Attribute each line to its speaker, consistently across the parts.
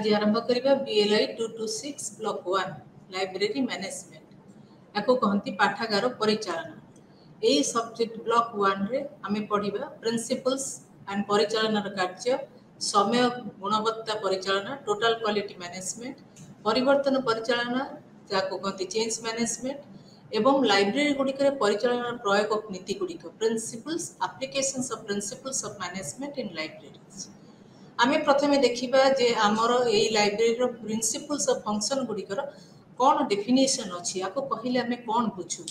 Speaker 1: आज आरंभ करबा बीएलआई 226 ब्लॉक 1 लाइब्रेरी मैनेजमेंट याको कहती पाठागार परिचालन। यही सब्जेक्ट ब्लॉक 1 रे आमे पढ़िबा प्रिंसिपल्स एंड परिचालन कार्य, समय गुणवत्ता परिचालन, टोटल क्वालिटी मैनेजमेंट, परिवर्तन परिचालन जाको कहती चेंज मैनेजमेंट एवं लाइब्रेरी गुड़िक परिचालन प्रयोग नीति गुड़िक principles applications of principles of management in libraries. आमे प्रथमे देखिबा जे हमर एई लाइब्रेरी रो प्रिंसिपल्स ऑफ फंक्शन गुड़िकर कौन डेफिनेशन अछि याको कहिले आमे कौन बुझू।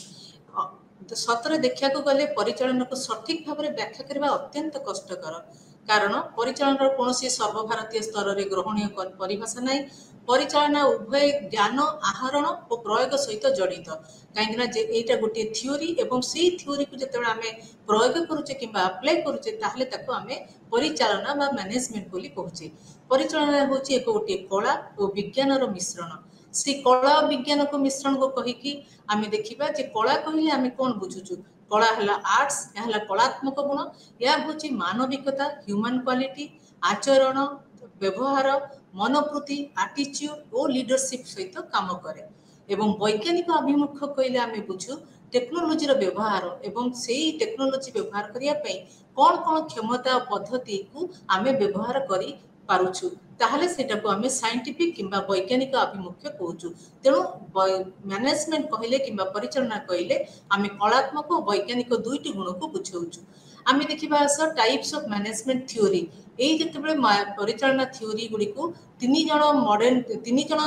Speaker 1: सतरे देखिया को गले परिचालन को सठिक भाव में व्याख्या करबा अत्यंत कष्टकर, कारण परिचालन कोनोसी सर्वभारतीय स्तर रे ग्रहणीय परिभाषा नाही। परिचालन उभय ज्ञान आहरण और प्रयोग सहित जड़ित, कहीं जे एटा गोटे थ्योरी एवं से थ्योरी को जतबे आमे प्रयोग करूचे किंबा अप्लाई करूचे ताहले ताको आमे परिचालन बा मैनेजमेंट बोली कहूचे। परिचालन होची एक गोटे कला और विज्ञान रो मिश्रण। से कला और विज्ञान को मिश्रण को कहिकी आमे देखिबा जे कला कहिले आमे कोन बुझुचु। कला हला आर्ट्स, या हला कलात्मक गुण, या होची मानविकता ह्यूमन क्वालिटी, आचरण व्यवहार मनोवृत्ति एटीट्यूड और लीडरशिप सहित काम करे। एवं वैज्ञानिक अभिमुख कहले आमे बुझू टेक्नोलोजी रो व्यवहार एवं सेही टेक्नोलोजी व्यवहार करिया पई कौन कौन क्षमता पद्धति को आमे व्यवहार करी पारुछु, ताहले सेटा को आमे साइंटिफिक किंबा वैज्ञानिक अभिमुख्य कहूचु। तेणु मैनेजमेंट कहले किंबा परिचालन कहले आमे कलात्मक और वैज्ञानिक दुईटी गुण को बुझाउछु। आमे देखिबा टाइप्स ऑफ मैनेजमेंट थ्योरी। एई जेतेबेले परिचालन थ्योरी गुडी को तीन जण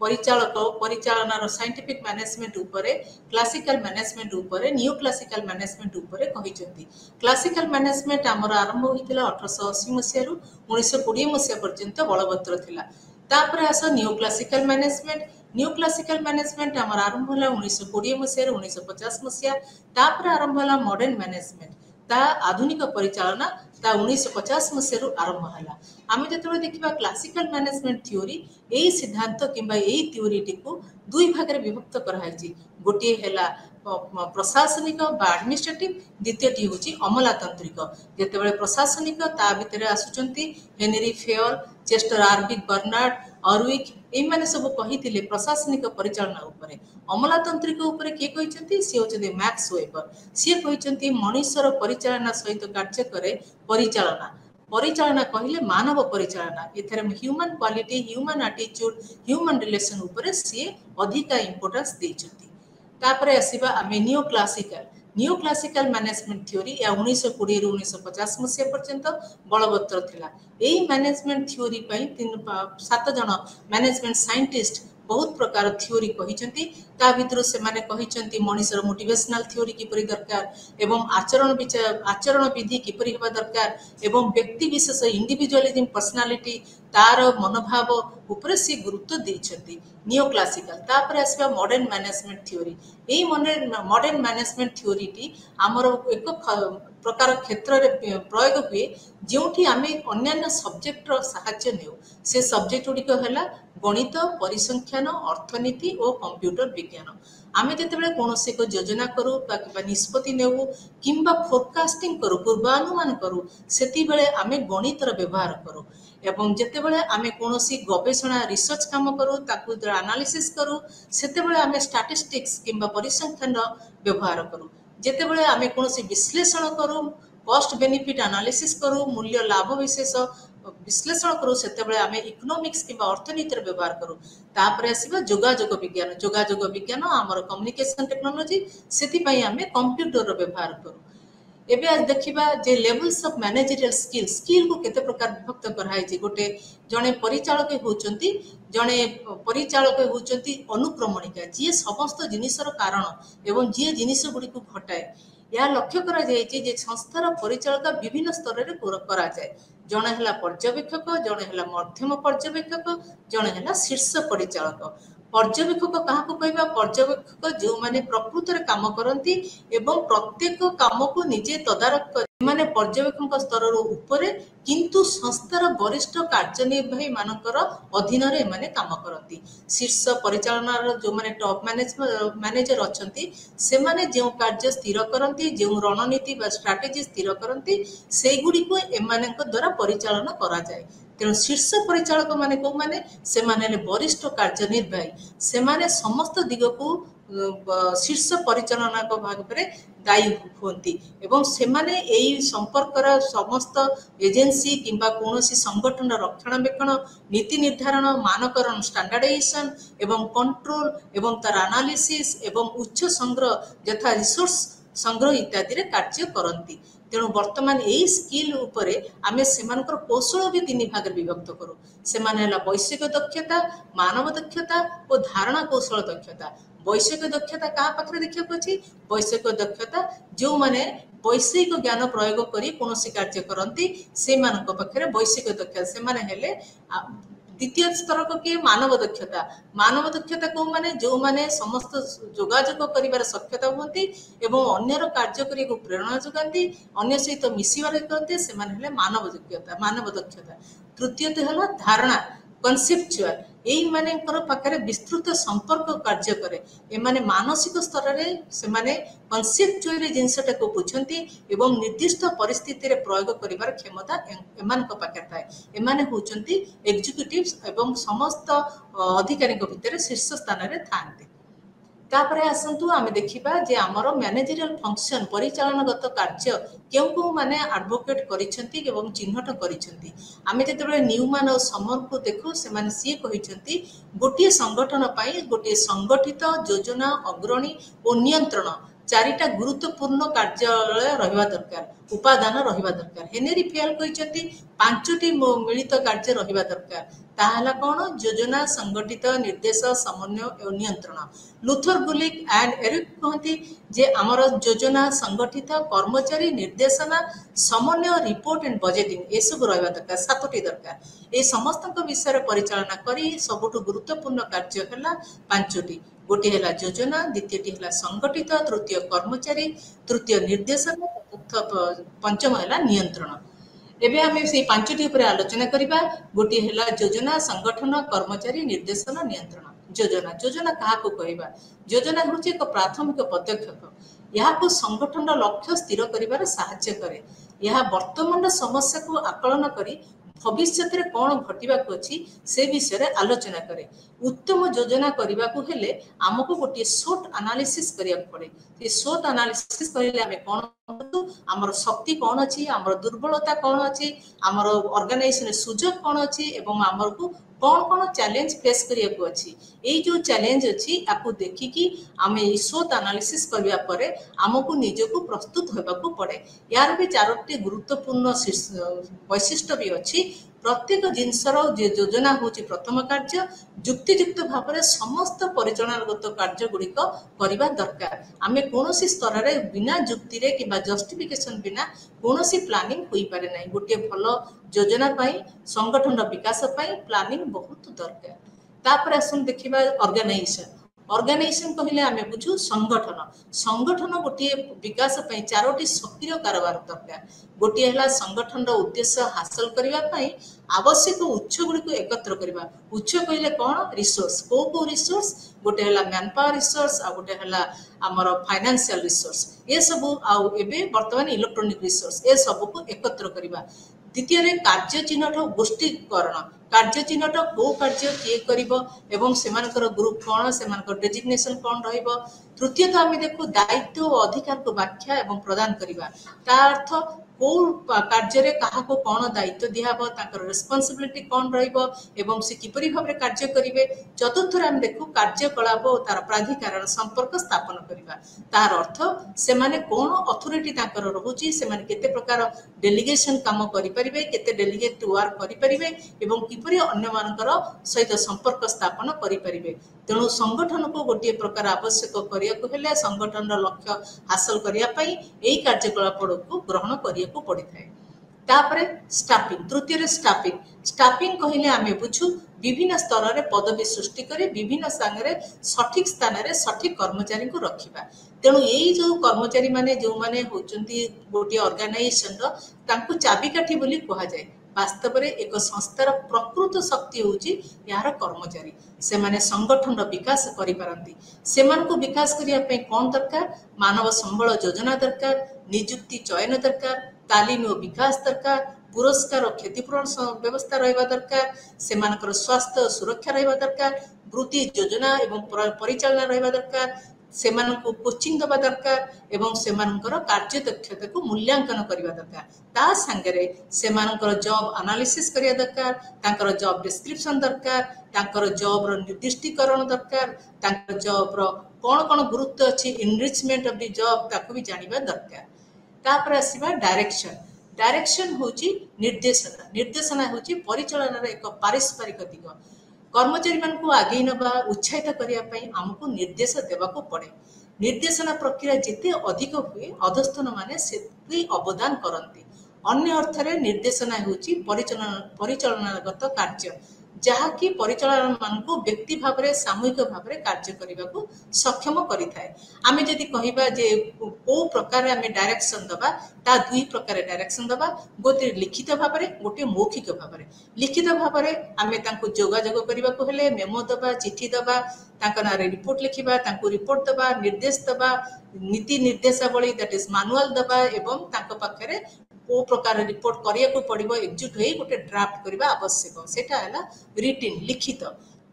Speaker 1: परिचालक परिचालन साइंटिफिक मैनेजमेंट उपरे, क्लासिकल मैनेजमेंट उपरे, न्यू क्लासिकल मैनेजमेंट उपरे कहिसथि। क्लासिकल मैनेजमेंट हमर आरंभ होइतिला 1880 मसिया रु 1920 मसिया पर्यंत बलवत्तर थिला। तापरे आस new classical management. New classical management हमर आरंभ होला 1920 मसिया रु 1950 मसिया। तापरे आरंभ होला मॉडर्न मैनेजमेंट, ता आधुनिक परिचालन ता 1950 मसिया रु आरंभ होला। आमे जतबे देखिबा क्लासिकल मैनेजमेंट थ्योरी, एई सिद्धांत किंबा एई थ्योरी को दुई भाग रे विभक्त कराइछि। गोटे हैला प्रशासनिक बा एडमिनिस्ट्रेटिव, द्वितीयटी होची अमलातांत्रिक। जेतेबेले प्रशासनिक ता भितरे आसुचंती हेनरी फेयर, चेस्टर आरविक बर्नार्ड, ऑरविक, एई माने सब कहिथिले प्रशासनिक परिचालन उपरे। अमलातांत्रिक उपरे के कहिसंती से होचंती मैक्स वेबर। से कहिसंती मनुष्यर परिचालन सहित कार्य करे परिचालन। परिचालन कहले मानव परिचालन, एथरे human quality human attitude human relation उपरे से अधिका इंपोर्टेंस देइछंती। तापरे आसीबा आमे न्यू क्लासिकल मैनेजमेंट थ्योरी या 1920 रु 1950 मसिया पर्यंत बलवत्तर थिला। एई मैनेजमेंट थ्योरी पई 7 जण मैनेजमेंट साइंटिस्ट बहुत प्रकार थ्योरी कहिसंती। ता भितर से माने कहिसंती मनुष्यर मोटिवेशनल थ्योरी किपरि दरकार एवं आचरण विधि किपरि हेबा दरकार एवं व्यक्ति विशेष इंडिविजुअलिज्म पर्सनालिटी तार मनोभाव उपरे से गुरुत्व देइछंती न्यू क्लासिकल। तापर आसीबा मॉडर्न मैनेजमेंट थ्योरी। एई मॉडर्न मैनेजमेंट थ्योरी टी हमर एक प्रकार क्षेत्र रे प्रयोग हुए, जोठी आमे अन्य सब्जेक्ट रो सहायता नेउ। से सब्जेक्ट गुडी हला गणित, परिसंख्यान, अर्थनीति और कंप्यूटर विज्ञान। आमे जेतेबेले कोनोसी को योजना करू बा निष्पत्ति नेउ किंबा फोरकास्टिंग करू पूर्वानुमान करू, सेति बेले आमे गणित रो व्यवहार करू। एवं जेतेबेले आमे कोनोसी गवेषणा रिसर्च काम करू ताकू एनालिसिस करू, सेतेबेले आमे स्टैटिस्टिक्स किंबा परिसंख्यान रो व्यवहार करू। जेतेबेले आमे कोनोसी विश्लेषण करू, कॉस्ट बेनिफिट एनालिसिस करू, मूल्य लाभ विशेष विश्लेषण करू, सेतेबेले आमे इकोनॉमिक्स किंबा अर्थनीति रो व्यवहार करू। तापरे आसीबा जोगाजोग विज्ञान हमर कम्युनिकेशन टेक्नोलॉजी, सेति पई आमे कंप्यूटर रो व्यवहार करू। एबे आज देखिबा J levels of managerial skill को केते प्रकार विभक्त कराइछि। गोटे जणे परिचालक होचंती अनुक्रमणिका, जे समस्त जिनिसर कारण एवं जे जिनिस गुडी को घटाए। या लक्ष्य करा जायछि जे संस्थार परिचालक विभिन्न स्तर रे करा जाय। जणे हला पर्यवेक्षक, जणे हला मध्यम पर्यवेक्षक, जणे हला शीर्ष परिचालक। पर्यवेक्षक काहाको कहबा, पर्यवेक्षक जो माने प्रकृत रे काम करंती एवं प्रत्येक काम को निजे तदारक कर माने पर्यवेक्षक स्तर रो ऊपरे, किंतु संस्थार वरिष्ठ कार्यनिर्वाही मानकर अधीन रे माने काम करंती। शीर्ष परिचालन रो जो माने टॉप मैनेजर अछंती, से माने जे कार्य स्थिर करंती, जे रणनीति बा स्ट्रेटजी स्थिर करंती, सेई गुडी को एमानक द्वारा परिचालन करा जाय। तेणु शीर्ष परिचालक माने को माने से माने वरिष्ठ कार्यनिर्वाही से माने समस्त दिग को शीर्ष परिचालना भाग में दायी हुंती एवं से माने एई संपर्कर समस्त एजेंसी किंबा कोनोसी संगठन रक्षणाबेक्षण नीति निर्धारण मानकरण स्टैंडर्डाइजेशन एवं कंट्रोल एवं तार एनालिसिस एवं उच्च संग्रह यथा रिसोर्स संग्रह इत्यादि रे कार्य करती। तेणु वर्तमान यही स्किल उपरे आमे सेमानकर कौशल भी तीन भाग विभक्त करूँ से वैषयिक दक्षता मानव दक्षता और धारणा कौशल दक्षता। वैषयिक दक्षता क्या पाखे देखा अच्छी वैषयिक दक्षता जो माने वैषयिक ज्ञान प्रयोग करी कौन कार्य करती से पाखे वैषयिक दक्षता से माने हेले द्वितीय स्तर को किए मानव दक्षता को माने जो माने समस्त जोगाजोग करिवार सक्षमता होती एवं अन्यर कार्य करने को प्रेरणा जोगाती अन्य सहित मिसिबार करते से माने हेले मानव दक्षता। तृतीय है धारणा कनसेप्चुअल यही मानकर पाखे विस्तृत संपर्क कार्य करे एमाने मानसिक स्तर रे से माने कनसेप्चुअल जिनसटा को बुझंती एवं निर्दिष्ट परिस्थिति रे प्रयोग करिवार क्षमता एमानक पाखे थाए। एमाने होचंती एग्जीक्यूटिव्स एवं समस्त अधिकारी भितर शीर्ष स्थान रे थांती। तापर आसतु आमे देखिबा जे आमर मैनेजरियल फंक्शन परिचालनगत कार्य केउ केउ माने एडवोकेट करिसेंती एवं चिन्हट करिसेंती। आमे जेतेबेले न्यूमैन और समर को देखु से माने सी कहिसेंती गोटिए संगठन पई गोटिए संगठित योजना अग्रणी और नियंत्रण चारिटा गुरुत्वपूर्ण कार्यालय रहिबा दरकार उपादान रहिबा दरकार। हेनरी फेल कहिसेंती पांचटी मिलित कार्य रहिबा दरकार ताहला कौन योजना संगठित निर्देश समन्वय और नियंत्रण। लुथर गुलिक एंड एरिक कहती जे आमर योजना संगठित कर्मचारी निर्देशना समन्वय रिपोर्ट एंड बजेटिंग ये सब रहिबा दरकार सातटी दरकार। ए समस्त विषय परिचालना करी सबुठु गुरुत्वपूर्ण कार्य है पांचटी गोटे है योजना द्वितीय है संगठित तृतीय कर्मचारी तृतीय निर्देशन पंचम है नियंत्रण। एबे हमें से पांचटी ऊपर आलोचना करिबा। गोटे है योजना संगठन कर्मचारी निर्देशन नियंत्रण। योजना क्या कहवा योजना हूँ एक प्राथमिक पदक्षेप यहाँ संगठन लक्ष्य स्थिर कर साहाय्य करे। यह वर्तमान समस्या को आकलन करी भविष्य में कौन घटवाक अच्छी से विषय में आलोचना करे। उत्तम योजना करने को हेले आमको गोटे शॉर्ट एनालिसिस करिया पड़े। ये शॉर्ट एनालिसिस करेले आमे कौन आमर शक्ति कौन अच्छी आमर दुर्बलता कौन अच्छी आमर ऑर्गेनाइजेशन सुजोग कौन अच्छी एवं आमर को कौन कौन चैलेंज फेस करिया को अच्छी ये जो चैलेंज अच्छी आपको देखिकी आमे शॉर्ट एनालिसिस करबा परे आमको निजको प्रस्तुत होबा को पड़े। यार भी चारोटी गुरुत्वपूर्ण वैशिष्ट्य भी अच्छी। प्रत्येक जिनसर योजना हूँ प्रथम कार्य युक्तियुक्त भाव में समस्त परिचालनागत कार्य गुड़िक करने दरकार। आमे कौन स्तर में बिना युक्ति कि जस्टिफिकेशन बिना कौन प्लानिंग हो पारे ना। गोटे भल योजना संगठन विकास प्लानिंग बहुत दरकार। तापर आसन देखिबा ऑर्गेनाइजेशन कहले आमे बुझू संगठन गोटे विकास चारोटी सक्रिय कारबार दरकार। गोटे है संगठन उद्देश्य हासिल करने आवश्यक उत्स गुड़ी एकत्र करवा। उत्स कहले कौन रिसोर्स को रिसोर्स गोटे है मैन पावर रिसोर्स आ गोटे है आमर फाइनेंशियल रिसोर्स ये सबू आबे वर्तमान इलेक्ट्रोनिक रिसोर्स ये सब को एकत्र करवा। द्वितीय कार्य चिन्हट गोष्ठीकरण कार्य चिन्हट को कार्य किए कर ग्रुप कौन से डेजिग्नेशन कौन रहिबो। तृतीय तो आम देखू दायित्व और अधिकार को व्याख्या एवं प्रदान करवा अर्थ को कार्य क्या कौन दायित्व दिहब रेस्पॉन्सिबिलिटी कौन रहिबो से किपरि भाव में कार्य करेंगे। चतुर्थ आम देखू कार्यकलाप और तार प्राधिकरण संपर्क स्थापन करवा तार अर्थ से माने कौन अथॉरिटी रोचे से केते प्रकार डेलीगेशन काम करें केते डेलीगेट वर्क करें एवं किपरि अन्य मानकर सहित संपर्क स्थापन करें। तेणु संगठन को गोटे प्रकार आवश्यक करने संगठन लक्ष्य हासिल करने यही कार्यकलाप को ग्रहण करने पड़ी थाए। तापर स्टाफिंग तृतीय स्टाफिंग कहले आमे बुझू विभिन्न स्तर में पदवी सृष्टि करी विभिन्न स्थान सठिक स्थान में सठिक कर्मचारी को रखा। तेणु यही जो कर्मचारी माने जो माने होचंती गोटे ऑर्गेनाइजेशन चाबिकाठी बोली कहा जाए। वास्तव में एक संस्थार प्रकृत शक्ति होची यार कर्मचारी से माने संगठन विकास करि पारंती। सेमान को विकास करिया पे कौन दरकार मानव संबल योजना दरकार नियुक्ति चयन दरकार तालीम और विकास दरकार पुरस्कार और क्षतिपूरण व्यवस्था रहा दरकार से स्वास्थ्य सुरक्षा रहा दरकार वृत्ति योजना एवं परिचालना रहा दरकार से कोचिंग दबा दरकार एवं से कार्य दक्षता को मूल्यांकन करने दरकार ता सांगे से जॉब एनालिसिस करिया दरकार तांकर जॉब डिस्क्रिप्शन दरकार तांकर जॉब रो निर्दिष्टीकरण दरकार तांकर जॉब रो कौन कौन गुरुत्व अच्छी इनरिचमेंट ऑफ द जॉब ताको भी जानिबा दरकार तापर आसीबा डायरेक्शन होची निर्देशना होची परिचालन एक पारस्परिक दिग कर्मचारी मान को आगे नबा उत्साहित करिया पई हमको निर्देश देवा को पड़े निर्देशना प्रक्रिया जिते अधिक हुए अधस्थन माने सेति अवदान करती अन्य अर्थ रे निर्देशना होची परिचालनागत कार्य जहाँकि परिचालन मान को व्यक्ति भाव में सामूहिक भाव में कार्य करने को सक्षम करिथाए आमे जदि कहिबा जे को प्रकार आमे डायरेक्शन दबा ता दुई प्रकार डायरेक्शन दबा गोटे लिखित भाव में गोटे मौखिक भाव में लिखित भाव में आमे तांको जोगाजोग करबा को हेले मेमो दबा चिठी दबा तांको ना रिपोर्ट लिखिबा तांको रिपोर्ट दबा निर्देश दबा नीति निर्देशावली दैट इज मैनुअल दबा एवं तांको पाखरे को प्रकार रिपोर्ट करिया को पड़िबो एकजुट होई गोटे ड्राफ्ट करबा आवश्यक सेटा हला रिटिन लिखित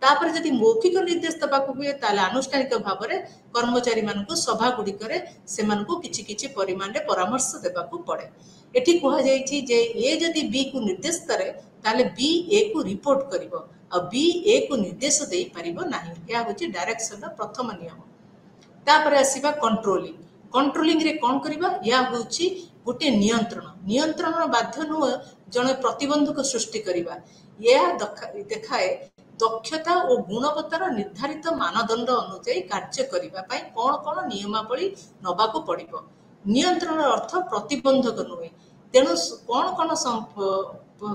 Speaker 1: तापर जदि मौखिक निर्देश दबा को हुए ताले अनुष्ठानिक भाव में कर्मचारी मान को सभा गुडी करे से मान को किछि किछि परिमाण रे परामर्श देबा को पड़े एठी कहा जायछि जे ए जदि बी को निर्देश करे ताले बी ए को रिपोर्ट करिवो आ बी ए को निर्देश देई परिबो नाही या होछि डायरेक्शन रो प्रथम नियम तापर आसीबा कंट्रोलिंग रे कोन करबा या होछि गोटे नियंत्रण बाध्य नुह जड़े प्रतिबंधक सृष्टि करबा यह देखाए दक्षता और गुणवत्तार निर्धारित मानदंड अनुसार कार्य करने कौन कौन नियमावली नबा को पड़िबो नियंत्रण अर्थ प्रतिबंधक नुहे तेणु कौन कौन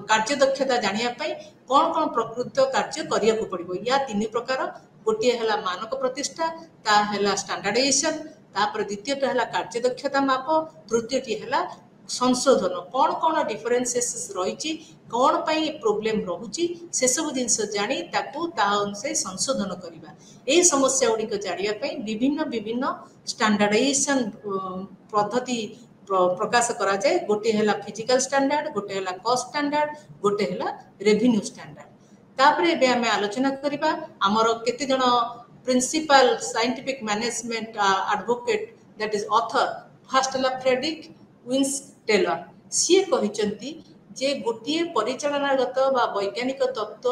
Speaker 1: कार्य दक्षता जानिया कौन कौन प्रकृत कार्य करिया को पड़िबो या तीन प्रकार गोटे है मानक प्रतिष्ठा ता है स्टैंडर्डाइजेशन तापर द्वितीयटा है कार्य दक्षता माप तृतीयटी है संशोधन कौन कौन डिफरेंसेस रही कौन पाई प्रोब्लेम रहुची से सब जिनस जानी ताकू ता अनुसार संशोधन करबा ए समस्या गुड़िक जानिया विभिन्न विभिन्न स्टैंडर्डाइजेशन पद्धति प्रकाश करा जाए गोटे है फिजिकल स्टैंडर्ड गोटे है कॉस्ट स्टैंडर्ड गोटे है रेवेन्यू स्टैंडर्ड तापर एबे हमें आलोचना करबा हमर केते जण principle scientific management advocate that is author first है फ्रेडरिक विन्स टेलर सी कहिचंती जे गोटे परिचालनागत बा वैज्ञानिक तत्व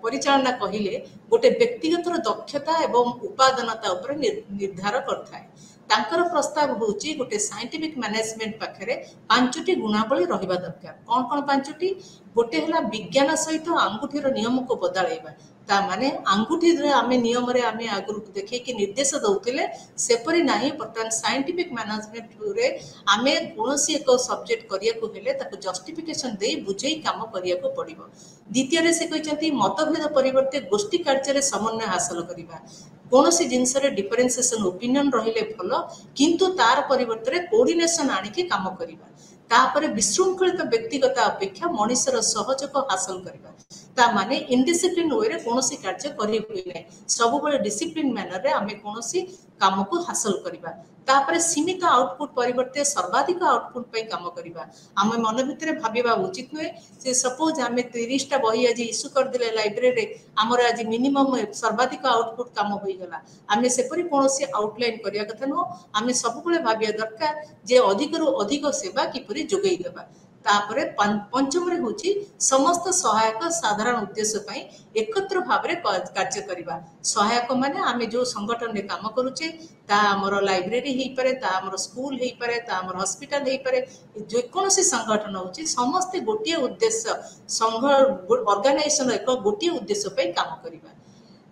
Speaker 1: परिचालना कहिले गोटे व्यक्तिगत दक्षता एवं उत्पादनता उपर निर्धार करथाय तांकर प्रस्ताव होची गोटे साइंटिफिक मैनेजमेंट पाखरे पांचटी गुणावली रहिबा दरकार कौन कौन पांचटी गोटे हला विज्ञान सहित आंगुठीर नियम को बदलाइबा ता माने आंगुठी रे आमे नियम रे आमे आगुरु देखै कि निर्देश दउतिले सेपरि नाही बर्तमान साइंटिफिक मैनेजमेंट रे आमे कोनोसी एक सब्जेक्ट करिया को हेले ताको जस्टिफिकेशन देई बुझेई काम करिया को पड़िबो द्वितीय रे से कहिसंती मतभेद परिवर्ते गोष्ठी कार्य रे समन्वय हासिल करिबा कौन सी जिनस डिफरेन्सिएशन ओपिनियन रहिले भल किंतु तार परिवर्तन कोऑर्डिनेशन आनिके काम करिबा तापर विशृंखलित व्यक्तिगत अपेक्षा मनुष्यर सहयोग हासिल करबा ता माने इनडिसिप्लिन वे रे कोनोसी कार्य करि हुई नै सब बळे डिसिप्लिन मैनर रे आमे कोनोसी काम को हासिल करबा तापर सीमित आउटपुट परिवर्ते सर्वाधिक आउटपुट पे काम करबा आमे मन भितरे भाबिबा उचित नै से सपोज आमे 30 टा बही आज इशू कर दिले लाइब्रेरी रे हमर आज मिनिमम सर्वाधिक आउटपुट काम होई गला आमे सेपरि कोनोसी आउटलाइन करिया कथा नो आमे सब बळे भाबिया दरकार जे अधिक रु अधिक सेवा किपरि जोगै देबा तापरे पंचम रे होची समस्त सहायक साधारण उद्देश्य पई एकत्र भाव रे कार्य करबा सहायक माने आमे जो संगठन रे काम करूचे ता हमर लाइब्रेरी हेई पारे ता हमर स्कूल हेई पारे ता हमर हॉस्पिटल हेई पारे जे कोनोसी संगठन होची समस्त गोटिए उद्देश्य संघ ऑर्गेनाइजेशन एक गोटिए उद्देश्य पई काम करबा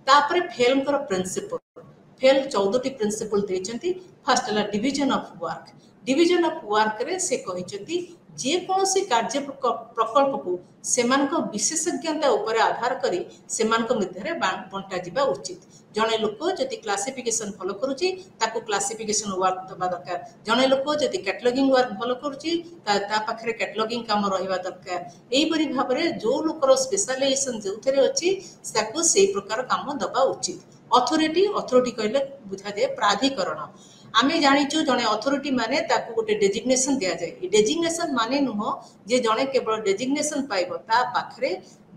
Speaker 1: तापरे फेल कर प्रिंसिपल फेल 14 टी प्रिंसिपल देचंती फर्स्ट ला डिवीजन ऑफ वर्क रे से कहिचंती जे कोनोसी कार्य प्रकल्प को सेमानक विशेषज्ञता ऊपर आधार करी सेमानक मध्य बंटा जिबा उचित जने लोक जदि क्लासिफिकेशन फॉलो करूची ताको क्लासिफिकेशन वर्क दबा दरकार जने लोक जदि कैटलॉगिंग वर्क फॉलो करूची ता पाखरे कैटलॉगिंग काम रहिबा दरकार एई परि भाव रे जो लोकर स्पेशलाइजेशन जोथरे अछि ताको सेई प्रकार काम दबा उचित अथॉरिटी कहले बुझा जाए प्राधिकरण आमे जानिचु जने अथॉरिटी माने ताकू गोटे डेजिग्नेशन दिया जाए डेजिग्नेशन माने नुह जे जने केवल डेजिग्नेशन पाइबो ता पाखरे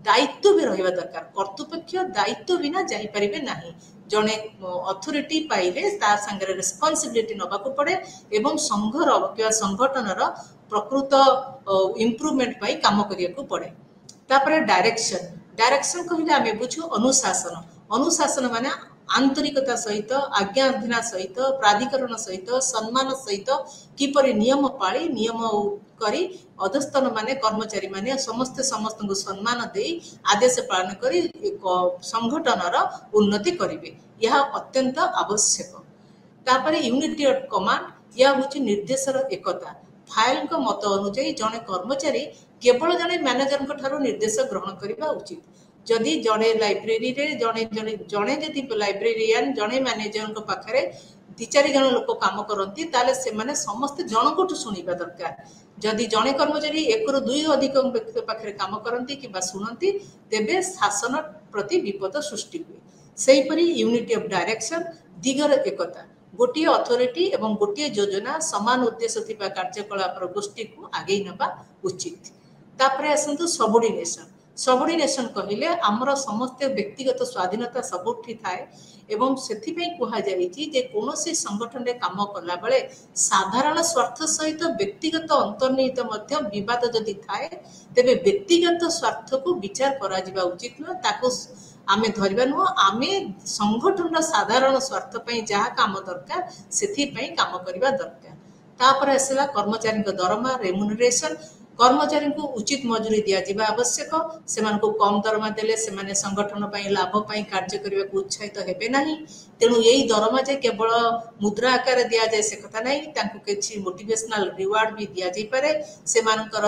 Speaker 1: दायित्व भी रहिबा दरकार कर्तृपक्ष दायित्व बिना जाई परिबे नाही जने अथॉरिटी पाइले ता संगे रिस्पांसिबिलिटी नबाकू पड़े एवं संघर किबा संगठनर प्रकृत इम्प्रूवमेंट पाई काम करियाकू पड़े तापरे डायरेक्शन डायरेक्शन कहिले आमे बुझु अनुशासन अनुशासन माने आंतरिकता सहित आज्ञाधीना सहित प्राधिकरण सहित सम्मान सहित किपरि नियम पाली नियम करी अधस्तन माने कर्मचारी माने समस्त समस्त को सम्मान दे आदेश पालन करी संगठनर उन्नति करिवे यह अत्यंत आवश्यक तापरे यूनिटी ऑफ कमांड या होची निर्देशर एकता फाइल को मत अनुसार जने कर्मचारी केवल जने मैनेजर को ठारो निर्देश ग्रहण करबा उचित जदि जने लाइब्रेरी रे जने जने जने जदि लाइब्रेरियन जने मैनेजर को पाखरे दि चारि जन लोक काम करती ताले से माने समस्त जनकोठु सुनिबा दरकार जदि जने कर्मचारी एक रु दुई अधिक व्यक्ति पाखरे काम करती कि सुनती तेबे शासन प्रति विपद सृष्टि हुए सेही परि यूनिटी ऑफ डायरेक्शन दिगर एकता गोटे अथॉरिटी एवं गोटे योजना समान उद्देश्य थिबा कार्यकलाप गोष्ठी को आगे नबा उचित तापरे आसंतु सबऑर्डिनेशन सबऑर्डिनेशन कहिले हमर समस्त व्यक्तिगत स्वाधीनता सबुठी थाए एवं सेथि पे कुहा जाईची जे कोनोसी संगठन रे काम कला बेले साधारण स्वार्थ सहित व्यक्तिगत अंतर्निहित मध्य विवाद जदि थाए तेबे व्यक्तिगत स्वार्थ को विचार करा जिबा उचित न ताको आमे धरिबा न आमे संगठन साधारण स्वार्थ पे जहा काम दरकार सेथि पे काम करबा दरकार तापर आसला कर्मचारी को दरमा रेम्युनरेशन कर्मचारी को उचित मजूरी दिया जिबा आवश्यक सेमान को कम दरमा देले सेमाने संगठन पई लाभ पई कार्य करबा को उत्साहित हेबे नाही तेनु एई दरमा जे केवल मुद्रा आकार दिया जाय से कथा नाही तांको केछि मोटिवेशनल रिवार्ड भी दिया जाय पारे सेमानकर